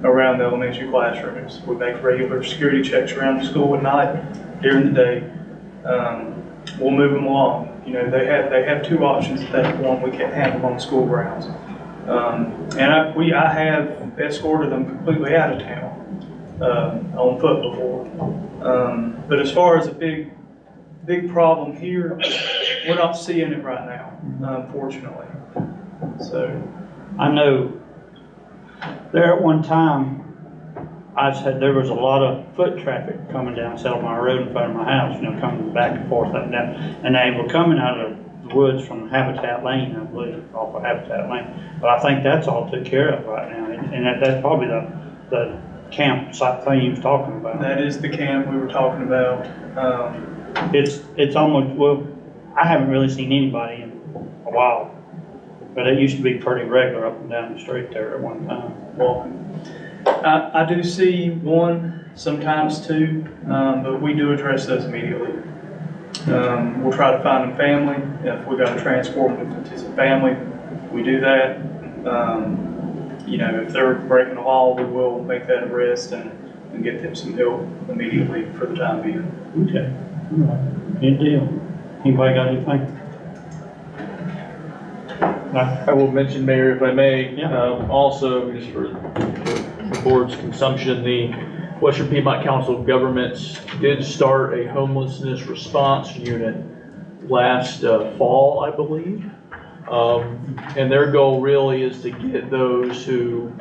around the elementary classrooms. We make regular security checks around the school at night, during the day. We'll move them along. They have 2 options at that point. We can't have them on school grounds. And I have escorted them completely out of town on foot before. But as far as a big problem here, we're not seeing it right now, unfortunately. So I know there at one time, there was a lot of foot traffic coming down Settlement Road in front of my house, coming back and forth up and down. And they were coming out of the woods from Habitat Lane, I believe, off of Habitat Lane. But I think that's all took care of right now. And that's probably the camp site thing you was talking about. that is the camp we were talking about. It's almost, well, I haven't really seen anybody in a while. But it used to be pretty regular up and down the street there at one time, walking. I do see 1, sometimes 2, but we do address those immediately. We'll try to find them family. If we got to transport them to some family, we do that. If they're breaking the law, we will make that arrest and get them some help immediately for the time being. Okay, all right, good deal. Anybody got anything? I will mention, Mayor, if I may, Yeah. also, just for the board's consumption, the Western Piedmont Council of Governments did start a homelessness response unit last fall, I believe. And their goal really is to get those who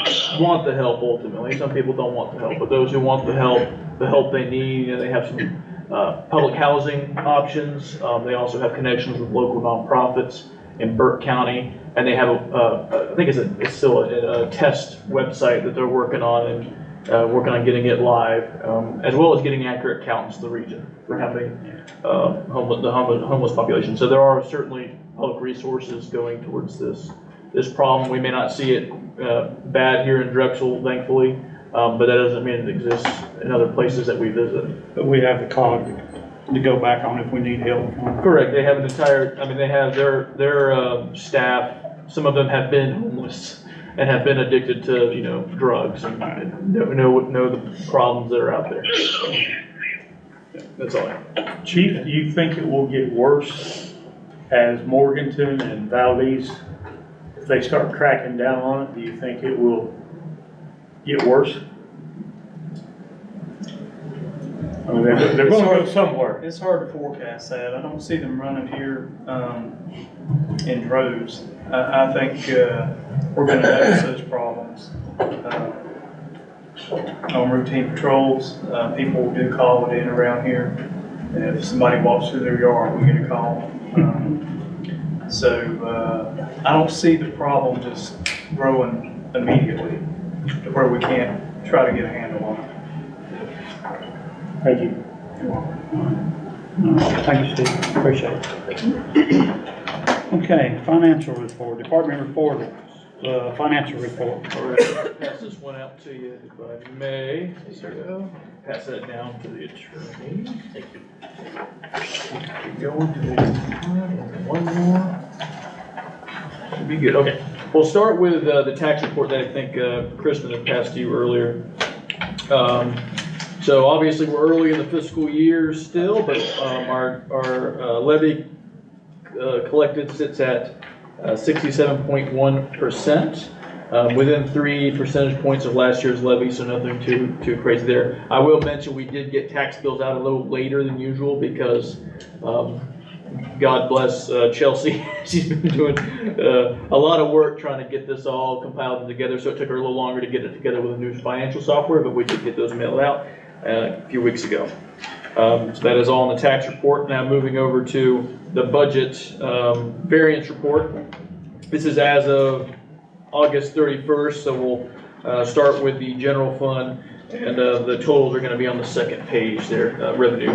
want the help ultimately. Some people don't want the help, but those who want the help they need. They have some public housing options. They also have connections with local nonprofits in Burke County, and they have I think it's still a test website that they're working on and working on getting it live, as well as getting accurate counts of the region for how many homeless population. So there are certainly public resources going towards this problem. We may not see it bad here in Drexel, thankfully, but that doesn't mean it exists in other places that we visit. But we have the cog to go back on if we need help. Correct. They have they have their staff. Some of them have been homeless and have been addicted to, drugs and know the problems that are out there. That's all I have. Chief, do you think it will get worse as Morganton and Valdez, if they start cracking down on it? Do you think it will get worse? I mean, they're going to go somewhere. It's hard to forecast that. I don't see them running here in droves. I think we're going to notice those problems on routine patrols. People do call it in around here. And if somebody walks through their yard, we get a call. So I don't see the problem just growing immediately to where we can't try to get a handle on it. Thank you. You're welcome. Thank you, Steve. Appreciate it. Okay, financial report, department report, financial report. All right, pass this one out to you if I may. There you go. Pass that down to the attorney. Thank you. Keep going to one more. Should be good. Okay. We'll start with the tax report that I think Kristen had passed to you earlier. So obviously we're early in the fiscal year still, but our levy collected sits at 67.1%, within 3 percentage points of last year's levy, so nothing too crazy there. I will mention we did get tax bills out a little later than usual because God bless Chelsea. She's been doing a lot of work trying to get this all compiled together, so it took her a little longer to get it together with the new financial software, but we did get those mailed out a few weeks ago. So that is all in the tax report. Now moving over to the budget variance report. This is as of August 31st, so we'll start with the general fund, and the totals are going to be on the second page there, revenue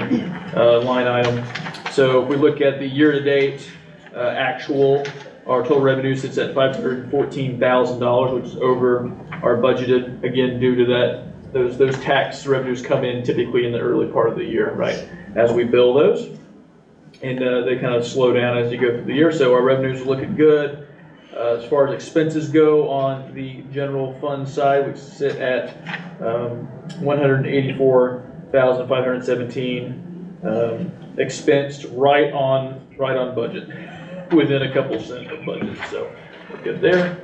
line item. So if we look at the year-to-date actual, our total revenue sits at $514,000, which is over our budgeted, again, due to that those tax revenues come in typically in the early part of the year, right, as we bill those. And they kind of slow down as you go through the year. So our revenues are looking good. As far as expenses go on the general fund side, we sit at $184,517 expensed right on budget, within a couple cents of budget. So we're good there.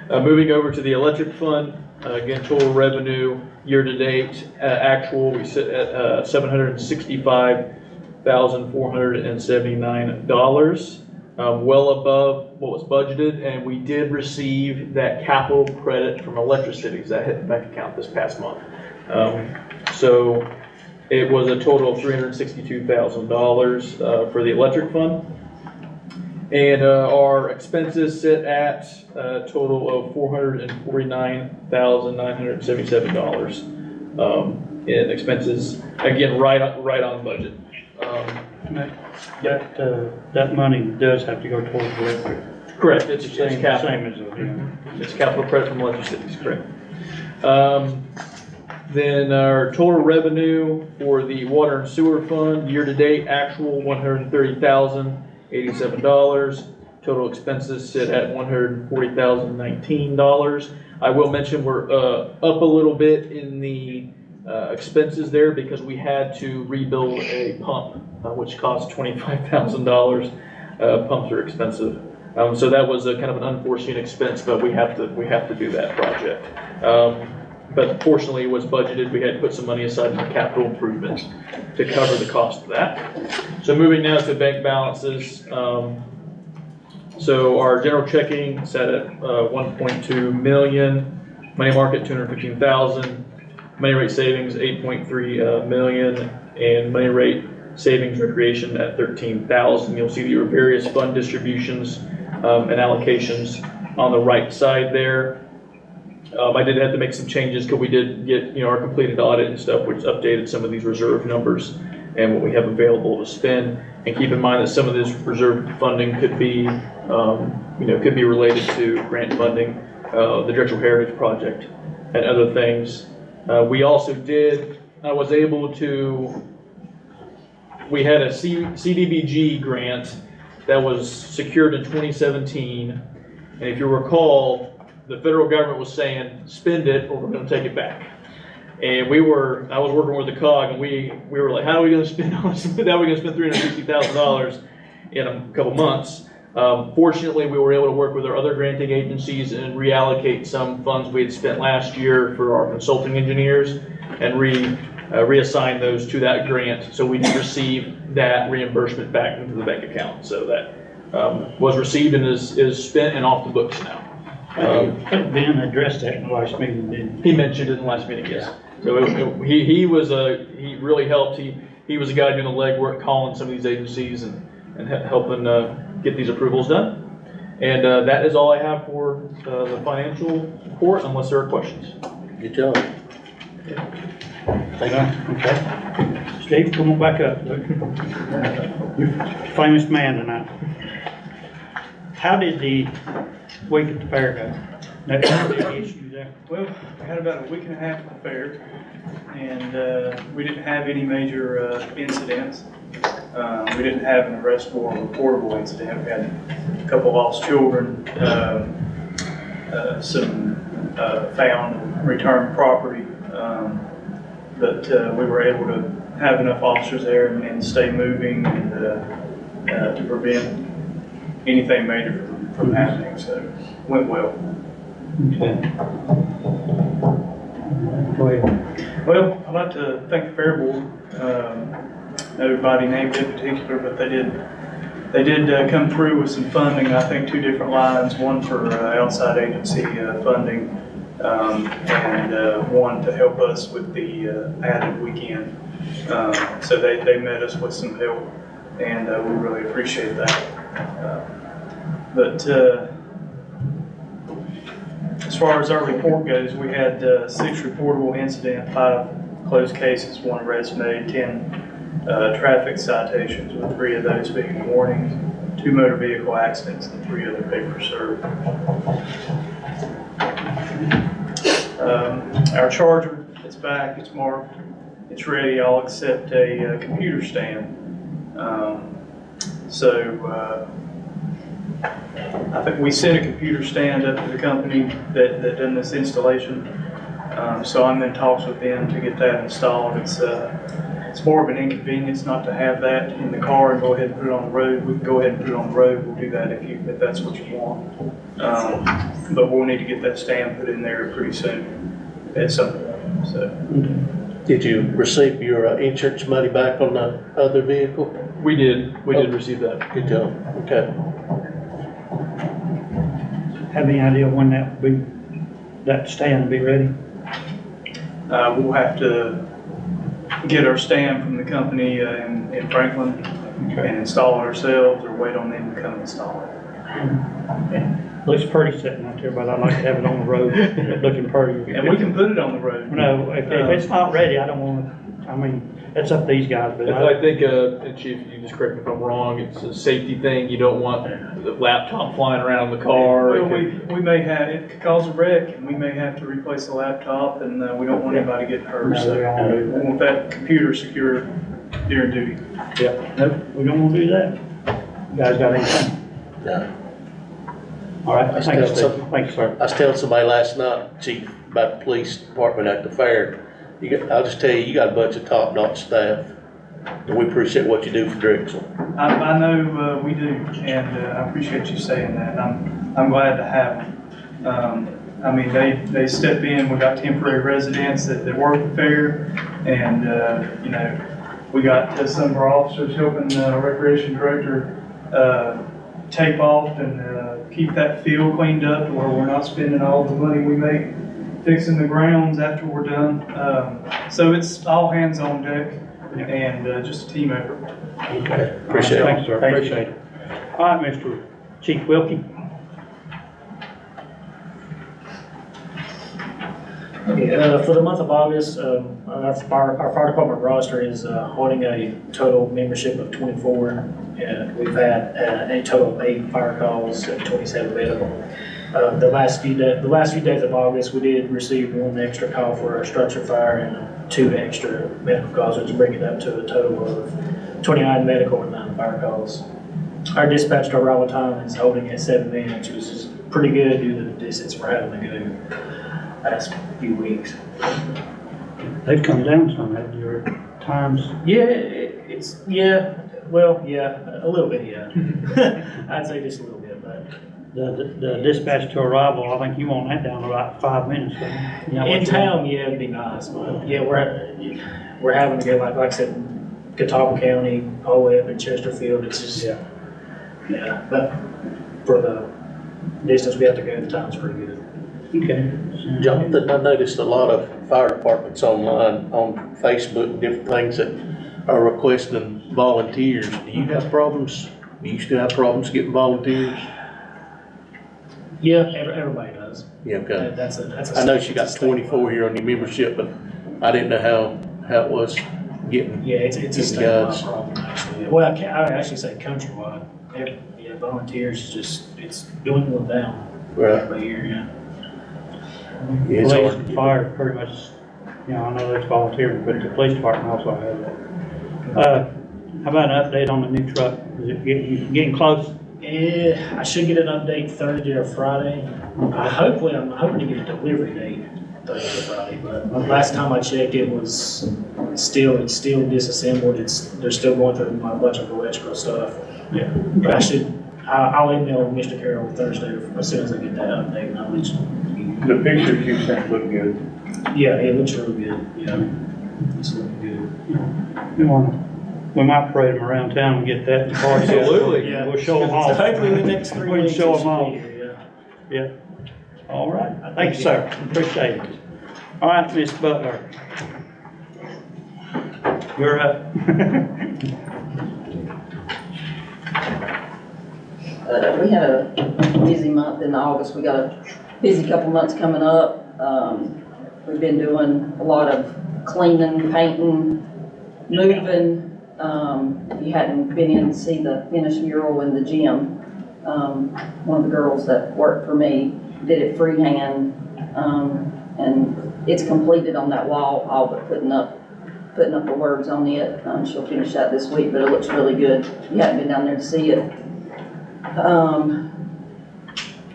Moving over to the electric fund, again, total revenue year to date actual, we sit at $765,479, well above what was budgeted, and we did receive that capital credit from electricities that hit the bank account this past month. So it was a total of $362,000 for the electric fund. And our expenses sit at a total of $449,977 in expenses. Again, right on budget. That money does have to go towards electric. Correct. It's capital. Same as It's capital credit from electricities. Correct. Then our total revenue for the water and sewer fund year to date actual $130,087. Total expenses sit at $140,019. I will mention we're up a little bit in the expenses there because we had to rebuild a pump, which cost $25,000. Pumps are expensive, so that was a kind of an unforeseen expense, but we have to do that project. But fortunately, it was budgeted. We had to put some money aside for capital improvements to cover the cost of that. So moving now to bank balances. So our general checking set at 1.2 million, money market 215,000, money rate savings 8.3 million, and money rate savings recreation at 13,000. You'll see your various fund distributions and allocations on the right side there. I did have to make some changes because we did get our completed audit and stuff, which updated some of these reserve numbers and what we have available to spend. And keep in mind that some of this reserve funding could be, could be related to grant funding, the Drexel Heritage Project, and other things. We also was able to, we had a CDBG grant that was secured in 2017, and if you recall, the federal government was saying, spend it or we're going to take it back. And I was working with the COG, and we were like, how are we going to spend all this? How are we going to spend $360,000 in a couple months? Fortunately, we were able to work with our other granting agencies and reallocate some funds we had spent last year for our consulting engineers and reassign those to that grant. So we did receive that reimbursement back into the bank account. So that was received and is spent and off the books now. Ben addressed that in the last meeting, didn't he? He mentioned it in the last meeting, yes. So he really helped. He was the guy doing the legwork, calling some of these agencies and helping get these approvals done. And that is all I have for the financial report, unless there are questions. Good job. Thank you. Okay. Steve, come on back up. You're a famous man tonight. How did the week at the fair go? No issue there? Well, we had about a week and a half at the fair, and we didn't have any major incidents. We didn't have an arrestable or reportable incident. We had a couple lost children, some found and returned property, but we were able to have enough officers there and stay moving and to prevent anything major from happening. So it went well. Okay. Go ahead. Well, I'd like to thank the Fair Board. Nobody named in particular, but they did come through with some funding. I think 2 different lines, one for outside agency funding, and one to help us with the added weekend. So they met us with some help, and we really appreciate that. But as far as our report goes, we had 6 reportable incidents, 5 closed cases, 1 arrest made, 10 traffic citations, with 3 of those being warnings, 2 motor vehicle accidents, and 3 other papers served. Our charger, it's back, it's marked, it's ready, all except a computer stand. I think we sent a computer stand up to the company that done this installation. So I'm in talks with them to get that installed. It's more of an inconvenience not to have that in the car and go ahead and put it on the road. We can go ahead and put it on the road. We'll do that if that's what you want. But we'll need to get that stand put in there pretty soon at some point. So. Did you receive your insurance money back on the other vehicle? We did receive that. Good job. Okay. Have any idea when that stand will be ready? We'll have to get our stand from the company in Franklin and install it ourselves, or wait on them to come install it. Looks pretty sitting out there, but I'd like to have it on the road, looking pretty. And we can put it on the road. No, if it's not ready, I don't want to, I mean, it's up to these guys, but I think, and Chief, you just correct me if I'm wrong, it's a safety thing. You don't want the laptop flying around the car. Well, we may have, it could cause a wreck, and we may have to replace the laptop, and we don't want anybody getting hurt. No, So we want that computer secure during duty. Yeah, nope, we don't want to do that. You guys got anything? No. All right, thanks, sir. I was telling somebody last night, Chief, about the police department at the fair. I'll just tell you, you got a bunch of top-notch staff, and we appreciate what you do for Drexel. I know we do, and I appreciate you saying that. I'm glad to have them. I mean, they step in. We got temporary residents that work the fair, and you know, we got some of our officers helping the recreation director tape off and keep that field cleaned up, where we're not spending all the money we make fixing the grounds after we're done. So it's all hands on deck, and just a team effort. Okay. Appreciate it. Thanks, sir. Appreciate it. All right, Mr. Chief Wilkie. For the month of August, our fire department roster is holding a total membership of 24. We've had a total of 8 fire calls and 27 medical. The last few days of August, we did receive 1 extra call for a structure fire and 2 extra medical calls, which bring it up to a total of 29 medical and 9 fire calls. Our dispatch to arrival time is holding at 7 minutes, which is pretty good due to the distance we're having to go last few weeks. They've come down some, have your times? Yeah, a little bit, yeah. I'd say just a little bit, but. The dispatch to arrival, I think you want that down to about 5 minutes. In town, yeah, it'd be nice, but yeah, we're having to go, like I said, Catawba County, all the way up in Chesterfield. It's just, yeah, but for the distance we have to go, the time's pretty good. Okay. Jonathan, I noticed a lot of fire departments online, on Facebook, and different things that are requesting volunteers. Do you have problems? Do you still have problems getting volunteers? Yeah, everybody does. Yeah, okay. That's a I know you got 24 here on your membership, but I didn't know how it was getting. Yeah, it's a statewide problem, actually. Well, I actually say countrywide. Yeah, volunteers, it's dwindling down. Right. By year, yeah. It's Police hard. and fire pretty much, you know, I know that's volunteering, but the police department also has that. How about an update on the new truck? Is it getting close? Yeah, I should get an update Thursday or Friday. I'm hoping to get a delivery date Thursday or Friday, but last time I checked, it's still disassembled. They're still going through a bunch of electrical stuff. Yeah. But I'll email Mr. Carroll Thursday as soon as I get that update, and I'll let you. The pictures you sent look good. Yeah, it looks really good, yeah. It's looking good. We might parade them around town and get that in the party. Absolutely. Yeah. We'll show them off. So hopefully the next 3 We can weeks. show it them should off. be here, Yeah. All right. Thank you, sir. Appreciate it. All right, Miss Butler. You're up. We had a busy month in August. We got a busy couple months coming up. We've been doing a lot of cleaning, painting, moving. If you hadn't been in to see the finished mural in the gym, one of the girls that worked for me did it freehand, and it's completed on that wall, all but putting up the words on it. She'll finish that this week, but it looks really good. If you hadn't been down there to see it.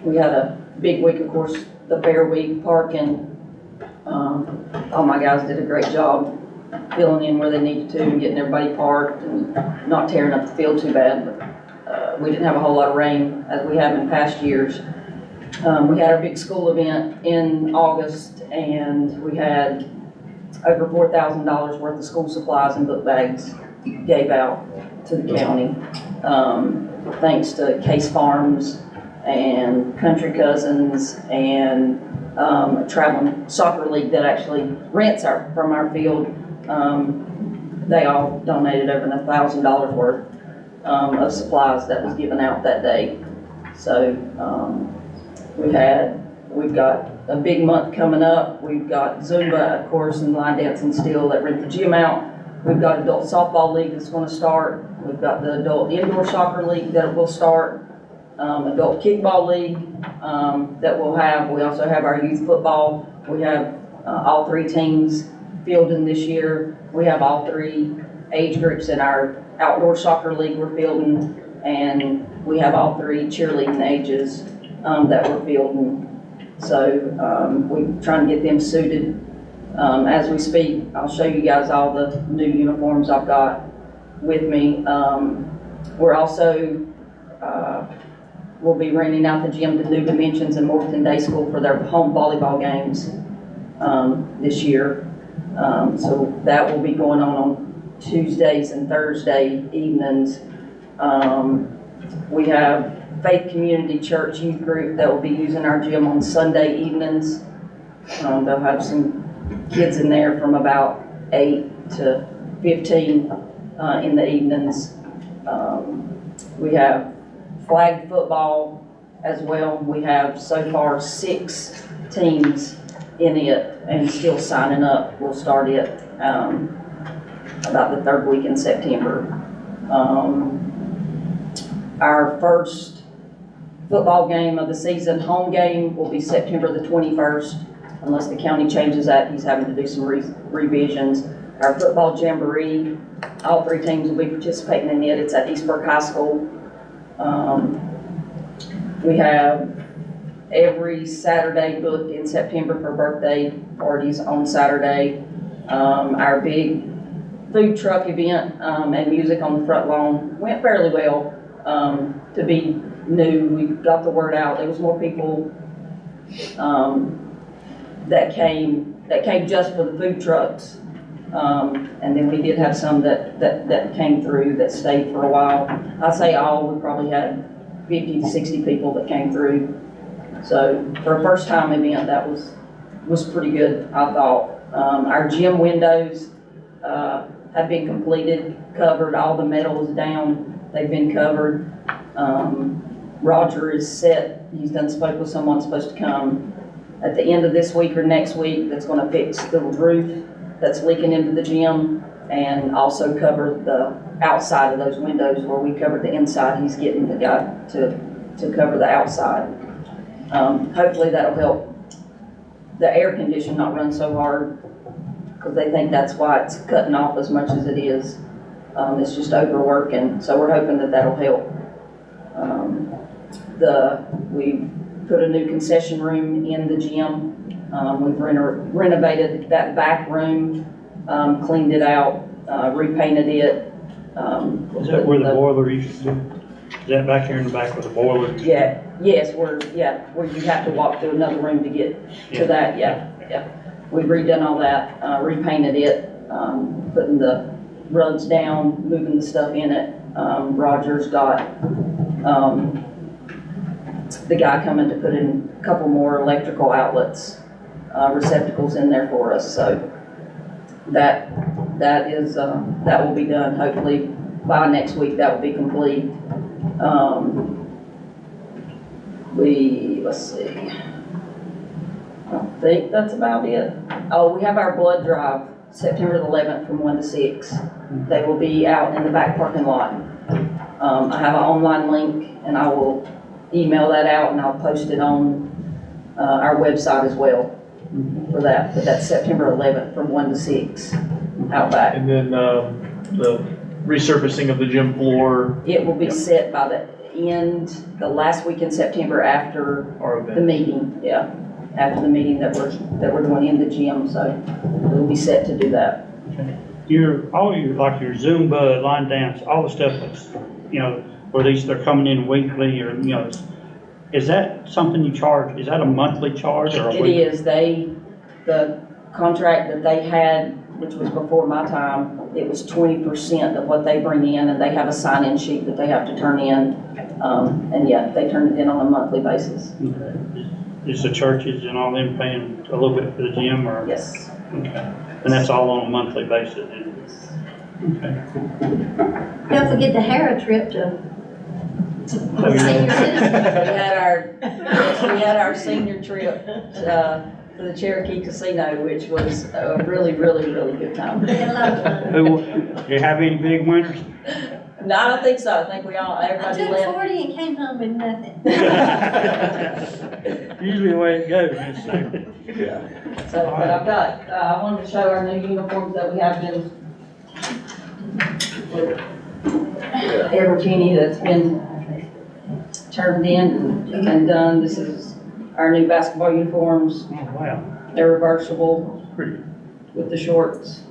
We had a big week, of course, the Fair Week parking. All my guys did a great job filling in where they needed to and getting everybody parked and not tearing up the field too bad. But we didn't have a whole lot of rain as we have in past years. We had our big school event in August, and we had over $4,000 worth of school supplies and book bags gave out to the county. Thanks to Case Farms and Country Cousins and a traveling soccer league that actually rents from our field. They all donated over $1,000 worth of supplies that was given out that day. So we've got a big month coming up. We've got Zumba, of course, and line dancing still that rent the gym out. We've got adult softball league that's going to start. We've got the adult indoor soccer league that will start. Adult kickball league that we'll have. We also have our youth football. We have all 3 teams fielding this year. We have all 3 age groups in our outdoor soccer league we're fielding, and we have all 3 cheerleading ages that we're fielding. So we're trying to get them suited as we speak. I'll show you guys all the new uniforms I've got with me. We're also we'll be renting out the gym to New Dimensions and Morganton Day School for their home volleyball games this year. So that will be going on Tuesdays and Thursday evenings. We have Faith Community Church Youth Group that will be using our gym on Sunday evenings. They'll have some kids in there from about 8 to 15 in the evenings. We have flag football as well. We have so far 6 teams in it and still signing up. We'll start it about the 3rd week in September. Our first football game of the season, home game, will be September the 21st, unless the county changes that. He's having to do some revisions. Our football jamboree, all 3 teams will be participating in it. It's at Eastburg High School. We have every Saturday booked in September for birthday parties on Saturday. Our big food truck event and music on the front lawn went fairly well. To be new, we got the word out. There was more people that came just for the food trucks. And then we did have some that came through that stayed for a while. I'd say we probably had 50 to 60 people that came through. So for a first time event, that was pretty good, I thought. Our gym windows have been completed, covered, all the metal is down, they've been covered. Roger is set, he's done spoke with someone supposed to come at the end of this week or next week that's gonna fix the roof that's leaking into the gym and also cover the outside of those windows where we covered the inside. He's getting the guy to cover the outside. Hopefully that'll help the air condition not run so hard, because they think that's why it's cutting off as much as it is. It's just overworking, so we're hoping that that'll help. We put a new concession room in the gym. We've renovated that back room, cleaned it out, repainted it. Is that where the boiler used to be? Is that back here in the back where the boiler? Yeah, yes, where you have to walk through another room to get to that, yeah. We've redone all that, repainted it, putting the rugs down, moving the stuff in it. Roger's got, the guy coming to put in a couple more electrical outlets, receptacles in there for us, so that will be done. Hopefully by next week that will be complete. Let's see, I think that's about it. Oh, we have our blood drive, September the 11th from 1 to 6. They will be out in the back parking lot. I have an online link, and I will email that out, and I'll post it on our website as well for that. But that's September 11th from 1 to 6 out back. And then the resurfacing of the gym floor. It will be set by the last week in September after the meeting. Yeah, after the meeting that we're doing in the gym. So we'll be set to do that. Okay. Your Zumba, line dance, all the stuff that's, where they're coming in weekly or, is that something you charge? Is that a monthly charge or a weekly? It is. The contract that they had, which was before my time, it was 20% of what they bring in, and they have a sign-in sheet that they have to turn in. And yeah, they turn it in on a monthly basis. Okay. Is the churches and all them paying a little bit for the gym or? Yes. Okay. And that's all on a monthly basis? Okay. Don't forget the Hera trip to Oh, senior citizen. We had our senior trip to the Cherokee Casino, which was a really, really, really good time. Do you have any big winners? No, I don't think so. I think I everybody took left. 40 and came home with nothing. Usually the way it goes, Miss Sue. So, but I've got, I wanted to show our new uniforms that we have been, every penny that's been turned in and done. This is our new basketball uniforms. Oh, wow. They're reversible Pretty. with the shorts.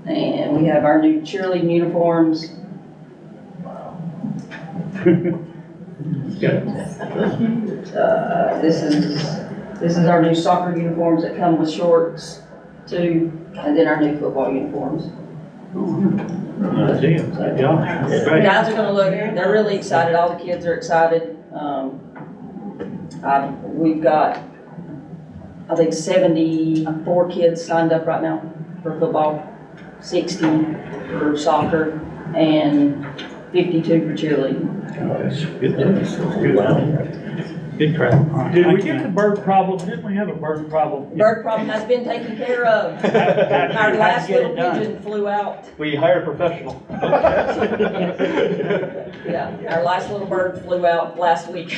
And we have our new cheerleading uniforms. This is our new soccer uniforms that come with shorts too, and then our new football uniforms. Good deal. Good job. The guys are gonna they're really excited. All the kids are excited. We've got, I think 74 kids signed up right now for football, 60 for soccer, and 52 for cheerleading. Good crowd. Did we get the bird problem? Didn't we have a bird problem? Bird problem has been taken care of. Our last little pigeon flew out. We hired a professional. Yeah, our last little bird flew out last week.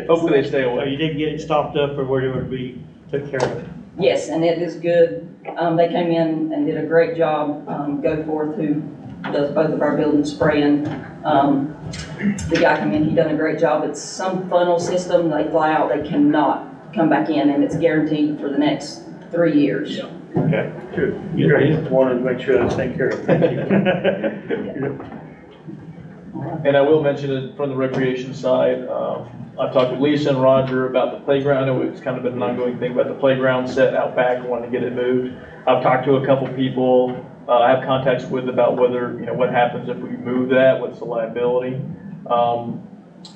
Hopefully they stay So away. you did get it stopped up or where it would be, took care of it? Yes, and it is good. They came in and did a great job. Go Forth, who does both of our buildings spraying. The guy come in, he done a great job. It's some funnel system. They fly out, they cannot come back in, and it's guaranteed for the next 3 years. Okay. Good. Great. Wanted to make sure that's taken care of. Thank you. And I will mention it from the recreation side. I've talked with Lisa and Roger about the playground. I know it's kind of been an ongoing thing about the playground set out back, wanting to get it moved. I've talked to a couple people I have contacts with about whether, what happens if we move that, what's the liability.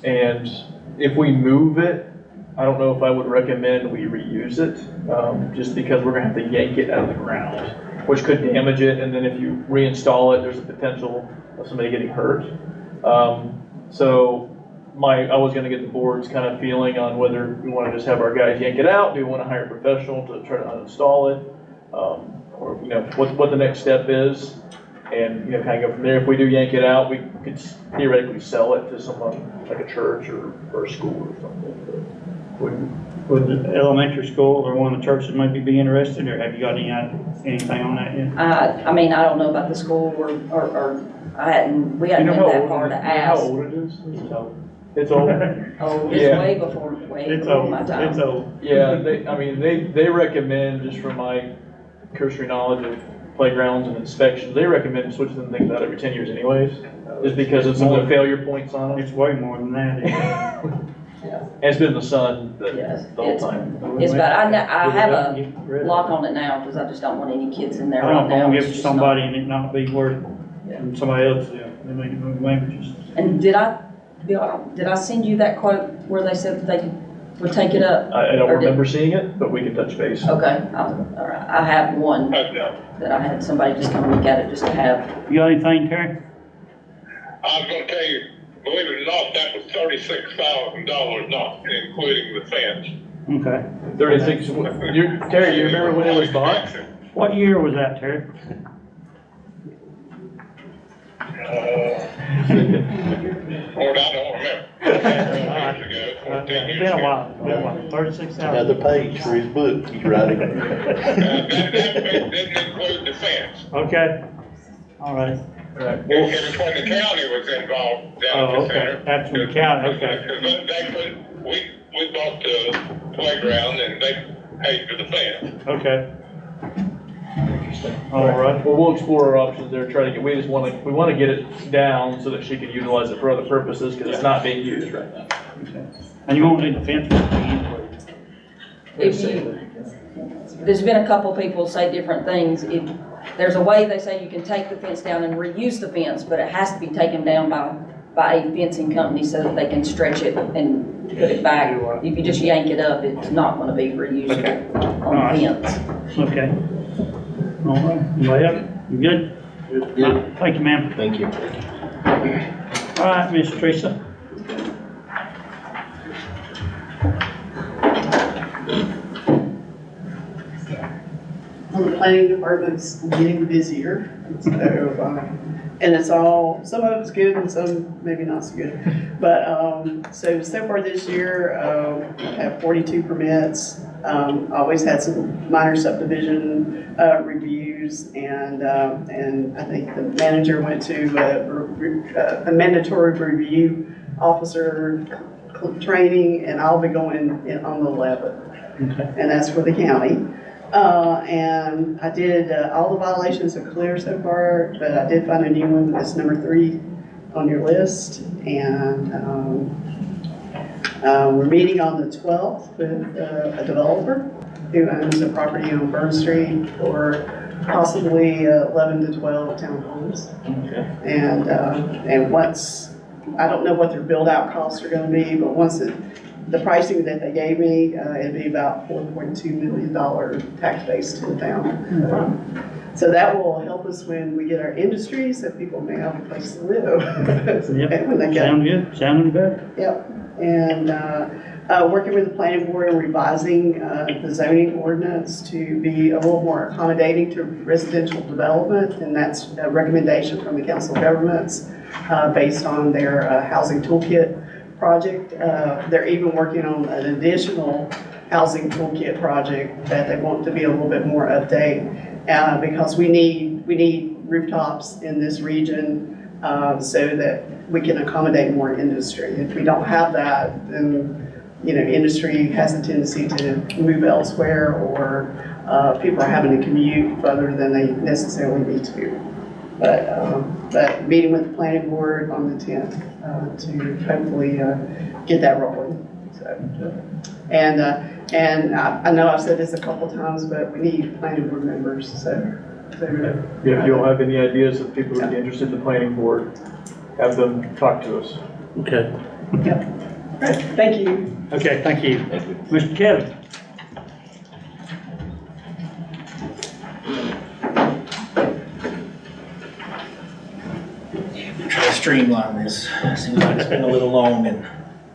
And if we move it, I don't know if I would recommend we reuse it, just because we're gonna have to yank it out of the ground, which could damage it, and then if you reinstall it, there's a potential of somebody getting hurt. So I was gonna get the board's kind of feeling on whether we wanna just have our guys yank it out, do we wanna hire a professional to try to uninstall it? or, you know, what the next step is, and, you know, kind of go from there. If we do yank it out, we could theoretically sell it to someone, like a church or a school or something. Would the elementary school or one of the churches maybe be interested, or have you got anything on that yet? I mean, I don't know about the school or we hadn't been that far to ask. How old it is? It's old. Oh, it's Yeah. way before my time. It's old. Yeah, they recommend, just from my cursory knowledge of playgrounds and inspections, they recommend switching them things out every 10 years anyways, just because of some of the failure points on them. It's way more than that. And it's been in the sun the whole time. It's bad. I have a lock on it now because I just don't want any kids in there I right don't now. want to give It's it to just somebody not- and it not be worth it. And somebody else, maybe just. And did I send you that quote where they said that they would take it up? I don't Or did- remember seeing it, but we can touch base. Okay, all right. I have one that I had somebody just come look at it just to have. You got anything, Terry? I was gonna tell you, believe it or not, that was $36,000, not including the fence. Okay. 36, Terry, you remember when it was bought? What year was that, Terry? Lord, I don't remember. It's been a while, 36,000. Another page for his book he's writing. That didn't include the fence. Okay, all right. It was when the county was involved down at the center. That's from the county, okay. Because we bought the playground and they paid for the fence. Okay. All right. Well, we'll explore our options there, try to get, we want to get it down so that she can utilize it for other purposes, because it's not being used right now. Okay. And you won't need the fence anyway. There's been a couple people say different things. There's a way they say you can take the fence down and reuse the fence, but it has to be taken down by a fencing company so that they can stretch it and put it back. If you just yank it up, it's not going to be reusable on the fence. Okay. All right. Anybody else? You good? Good. Thank you, ma'am. Thank you. All right, Miss Teresa. Well, the planning department's getting busier, so, and it's all, some of it's good and some maybe not so good. But, so far this year, I have 42 permits. Always had some minor subdivision, reviews, and I think the manager went to a mandatory review officer training, and I'll be going in on the 11th. Okay. And that's for the county. And I did, all the violations are clear so far, but I did find a new one that's number 3 on your list. And we're meeting on the 12th with a developer who owns a property on Burn Street for possibly 11 to 12 townhomes. Okay. And once, I don't know what their build out costs are gonna be, but once the pricing that they gave me, it'd be about $4.2 million tax base to the town. So that will help us when we get our industry, so people may have a place to live. Yep. When they get, Sound good? Sounding good? yep. And working with the planning board and revising the zoning ordinance to be a little more accommodating to residential development, and that's a recommendation from the Council of Governments based on their housing toolkit project. They're even working on an additional housing toolkit project that they want to be a little bit more update because we need rooftops in this region so that we can accommodate more industry. If we don't have that, then industry has a tendency to move elsewhere, or people are having to commute further than they necessarily need to. But meeting with the planning board on the 10th to hopefully get that rolling. So, and I know I've said this a couple times, but we need planning board members. So If you'll have any ideas of people who'd be interested in the planning board, have them talk to us. Okay. Yep. Right. Thank you. Okay, thank you. Mr. Kevin. Try to streamline this. Seems like it's been a little long and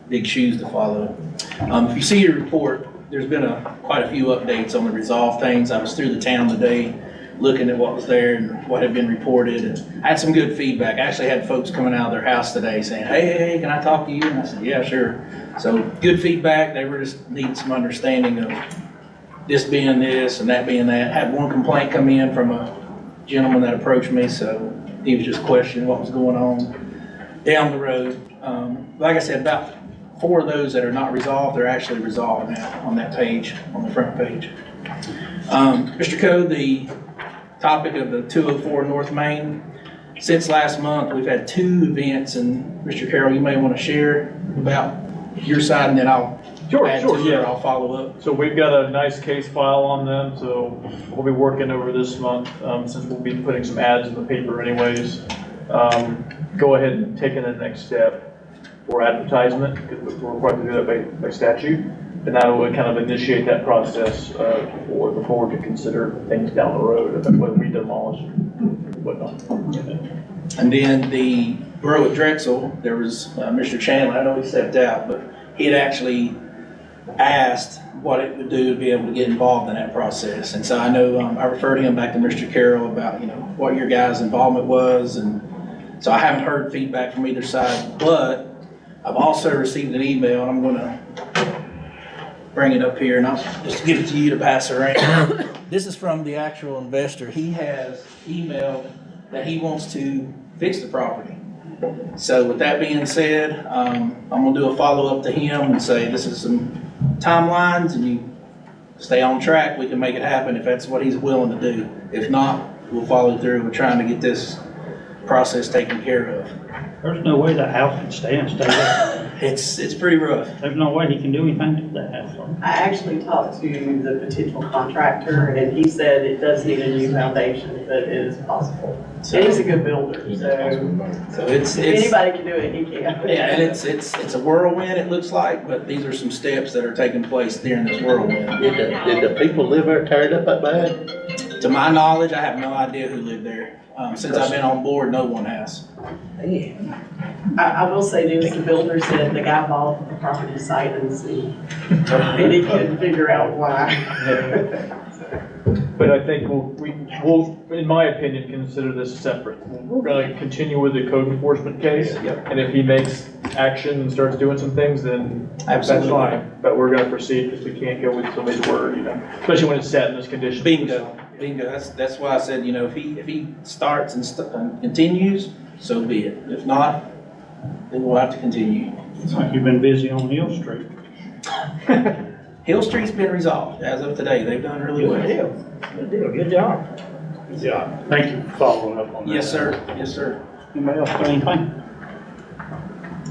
big shoes to follow. If you see your report, there's been quite a few updates on the resolve things. I was through the town today looking at what was there and what had been reported. And I had some good feedback. I actually had folks coming out of their house today saying, hey, can I talk to you? And I said, yeah, sure. So good feedback. They were just needing some understanding of this being this and that being that. Had one complaint come in from a gentleman that approached me, so he was just questioning what was going on down the road. Like I said, about 4 of those that are not resolved, they're actually resolved now on that page, on the front page. Mr. Code, the topic of the 204 North Main, since last month, we've had 2 events, and Mr. Carroll, you may want to share about your side, and then I'll I'll follow up. So we've got a nice case file on them, so we'll be working over this month, since we'll be putting some ads in the paper anyways. Go ahead and take in the next step for advertisement, because we're required to do that by statute. And that will kind of initiate that process for the board to consider things down the road, whether we demolish or whatnot. And then the borough of Drexel, there was Mr. Chandler, I know he stepped out, but he had actually asked what it would do to be able to get involved in that process. And so I know I referred him back to Mr. Carroll about, what your guys' involvement was. And so I haven't heard feedback from either side, but I've also received an email, and I'm going to bring it up here, and I'll just give it to you to pass around. This is from the actual investor. He has emailed that he wants to fix the property. So with that being said, I'm gonna do a follow-up to him and say this is some timelines, and you stay on track. We can make it happen if that's what he's willing to do. If not, we'll follow through with trying to get this process taken care of. There's no way that house can stay there. It's pretty rough. There's no way he can do anything to that house. I actually talked to the potential contractor, and he said it does need a new foundation, but it is possible. And he's a good builder, so it's if anybody can do it, he can. Yeah, and it's a whirlwind, it looks like, but these are some steps that are taking place during this whirlwind. Did the people live there tear it up that bad? To my knowledge, I have no idea who lived there. Since I've been on board, no one has. I will say this, the builder said the guy bought the property sight unseen, and he couldn't figure out why. But I think we'll, in my opinion, consider this separate. We're going to continue with the code enforcement case, and if he makes action and starts doing some things, then that's fine. But we're going to proceed because we can't go with somebody's word, especially when it's set in this condition. Bingo. That's why I said, if he starts and continues, so be it. If not, then we'll have to continue. It's like you've been busy on Hill Street. Hill Street's been resolved as of today. They've done really well. Good deal. Good job. Good job. Thank you for following up on that. Yes, sir. Yes, sir. Anybody else got anything?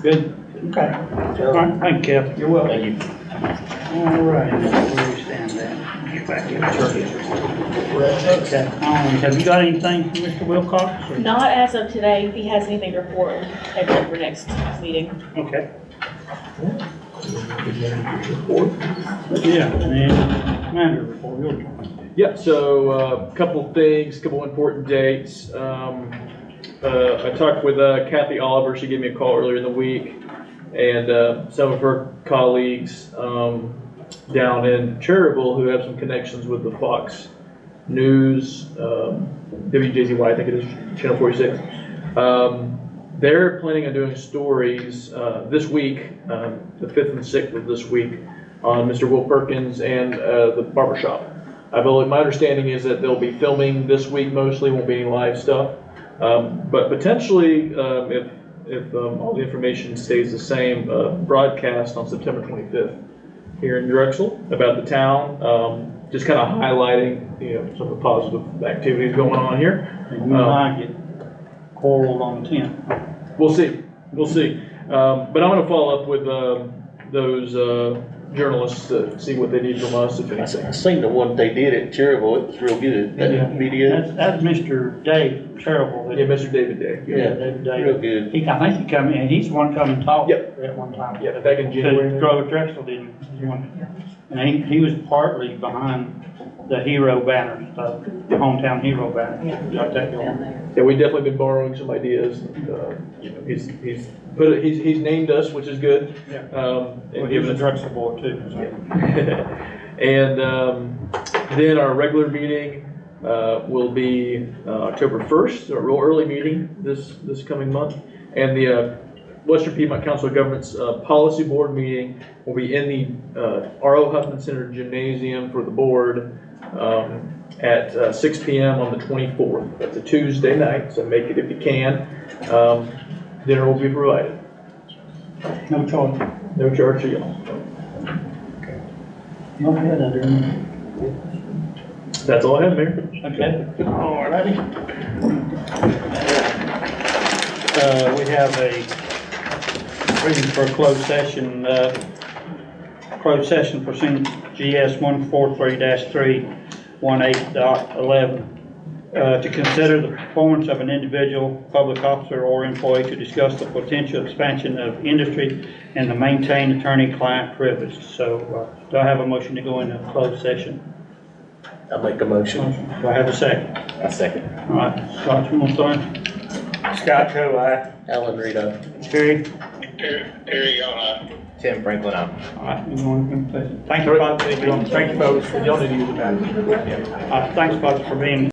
Good. Okay. All right. Thank you, Kev. You're welcome. Thank you. All right. Where we stand at? Get back in Okay. Have you got anything, Mr. Wilcox? or- Not as of today. If he has anything to report, we'll table it for next meeting. Okay. Yeah, and commander report, your turn. Yeah, so a couple things, couple important dates. I talked with Kathy Oliver. She gave me a call earlier in the week, and some of her colleagues down in Cherryville who have some connections with the Fox News, WJZY, I think it is, Channel 46. They're planning on doing stories this week, the 5th and 6th of this week, on Mr. Will Perkins and the barbershop. I believe, my understanding is that they'll be filming this week mostly, won't be any live stuff. But potentially, if all the information stays the same, broadcast on September 25th here in Drexel about the town, just kind of highlighting, some of the positive activities going on here. And you might get quarreled on the 10th. We'll see. But I'm going to follow up with those journalists to see what they need from us, if anything. I seen the one they did at Cherryville. It was real good. That video. That's Mr. Dave Cherryville. Yeah, Mr. David Day. Yeah, David Day. Real good. I think he come in, he's the one come and talk at one time. Yeah, back in January. Grover Drexel didn't. And he was partly behind the hero banner stuff, the hometown hero banner. Got that going. Yeah, we've definitely been borrowing some ideas. He's named us, which is good. Yeah. Well, he was a Drexel boy too. So. And then our regular meeting will be October 1st, so a real early meeting this coming month. And the Western Piedmont Council of Governments Policy Board meeting will be in the R.O. Huffman Center Gymnasium for the board at 6 p.m. on the 24th. That's a Tuesday night, so make it if you can. Dinner will be provided. No charge. No charge to y'all. No, I had that earlier. That's all I have, Mayor. Okay, alrighty. We have a reading for a closed session, pursuant GS 143-318.11. To consider the performance of an individual, public officer, or employee, to discuss the potential expansion of industry and to maintain attorney-client privilege. So, do I have a motion to go into closed session? I'll make a motion. Do I have a second? A second. All right, Scott, you want to start? Scott Coe, aye. Alan Rito. Terry? Terry, Tim Franklin, aye. All right, you want to, thank you, folks. Thank you, folks. Y'all need to use the bathroom. Thanks, folks, for being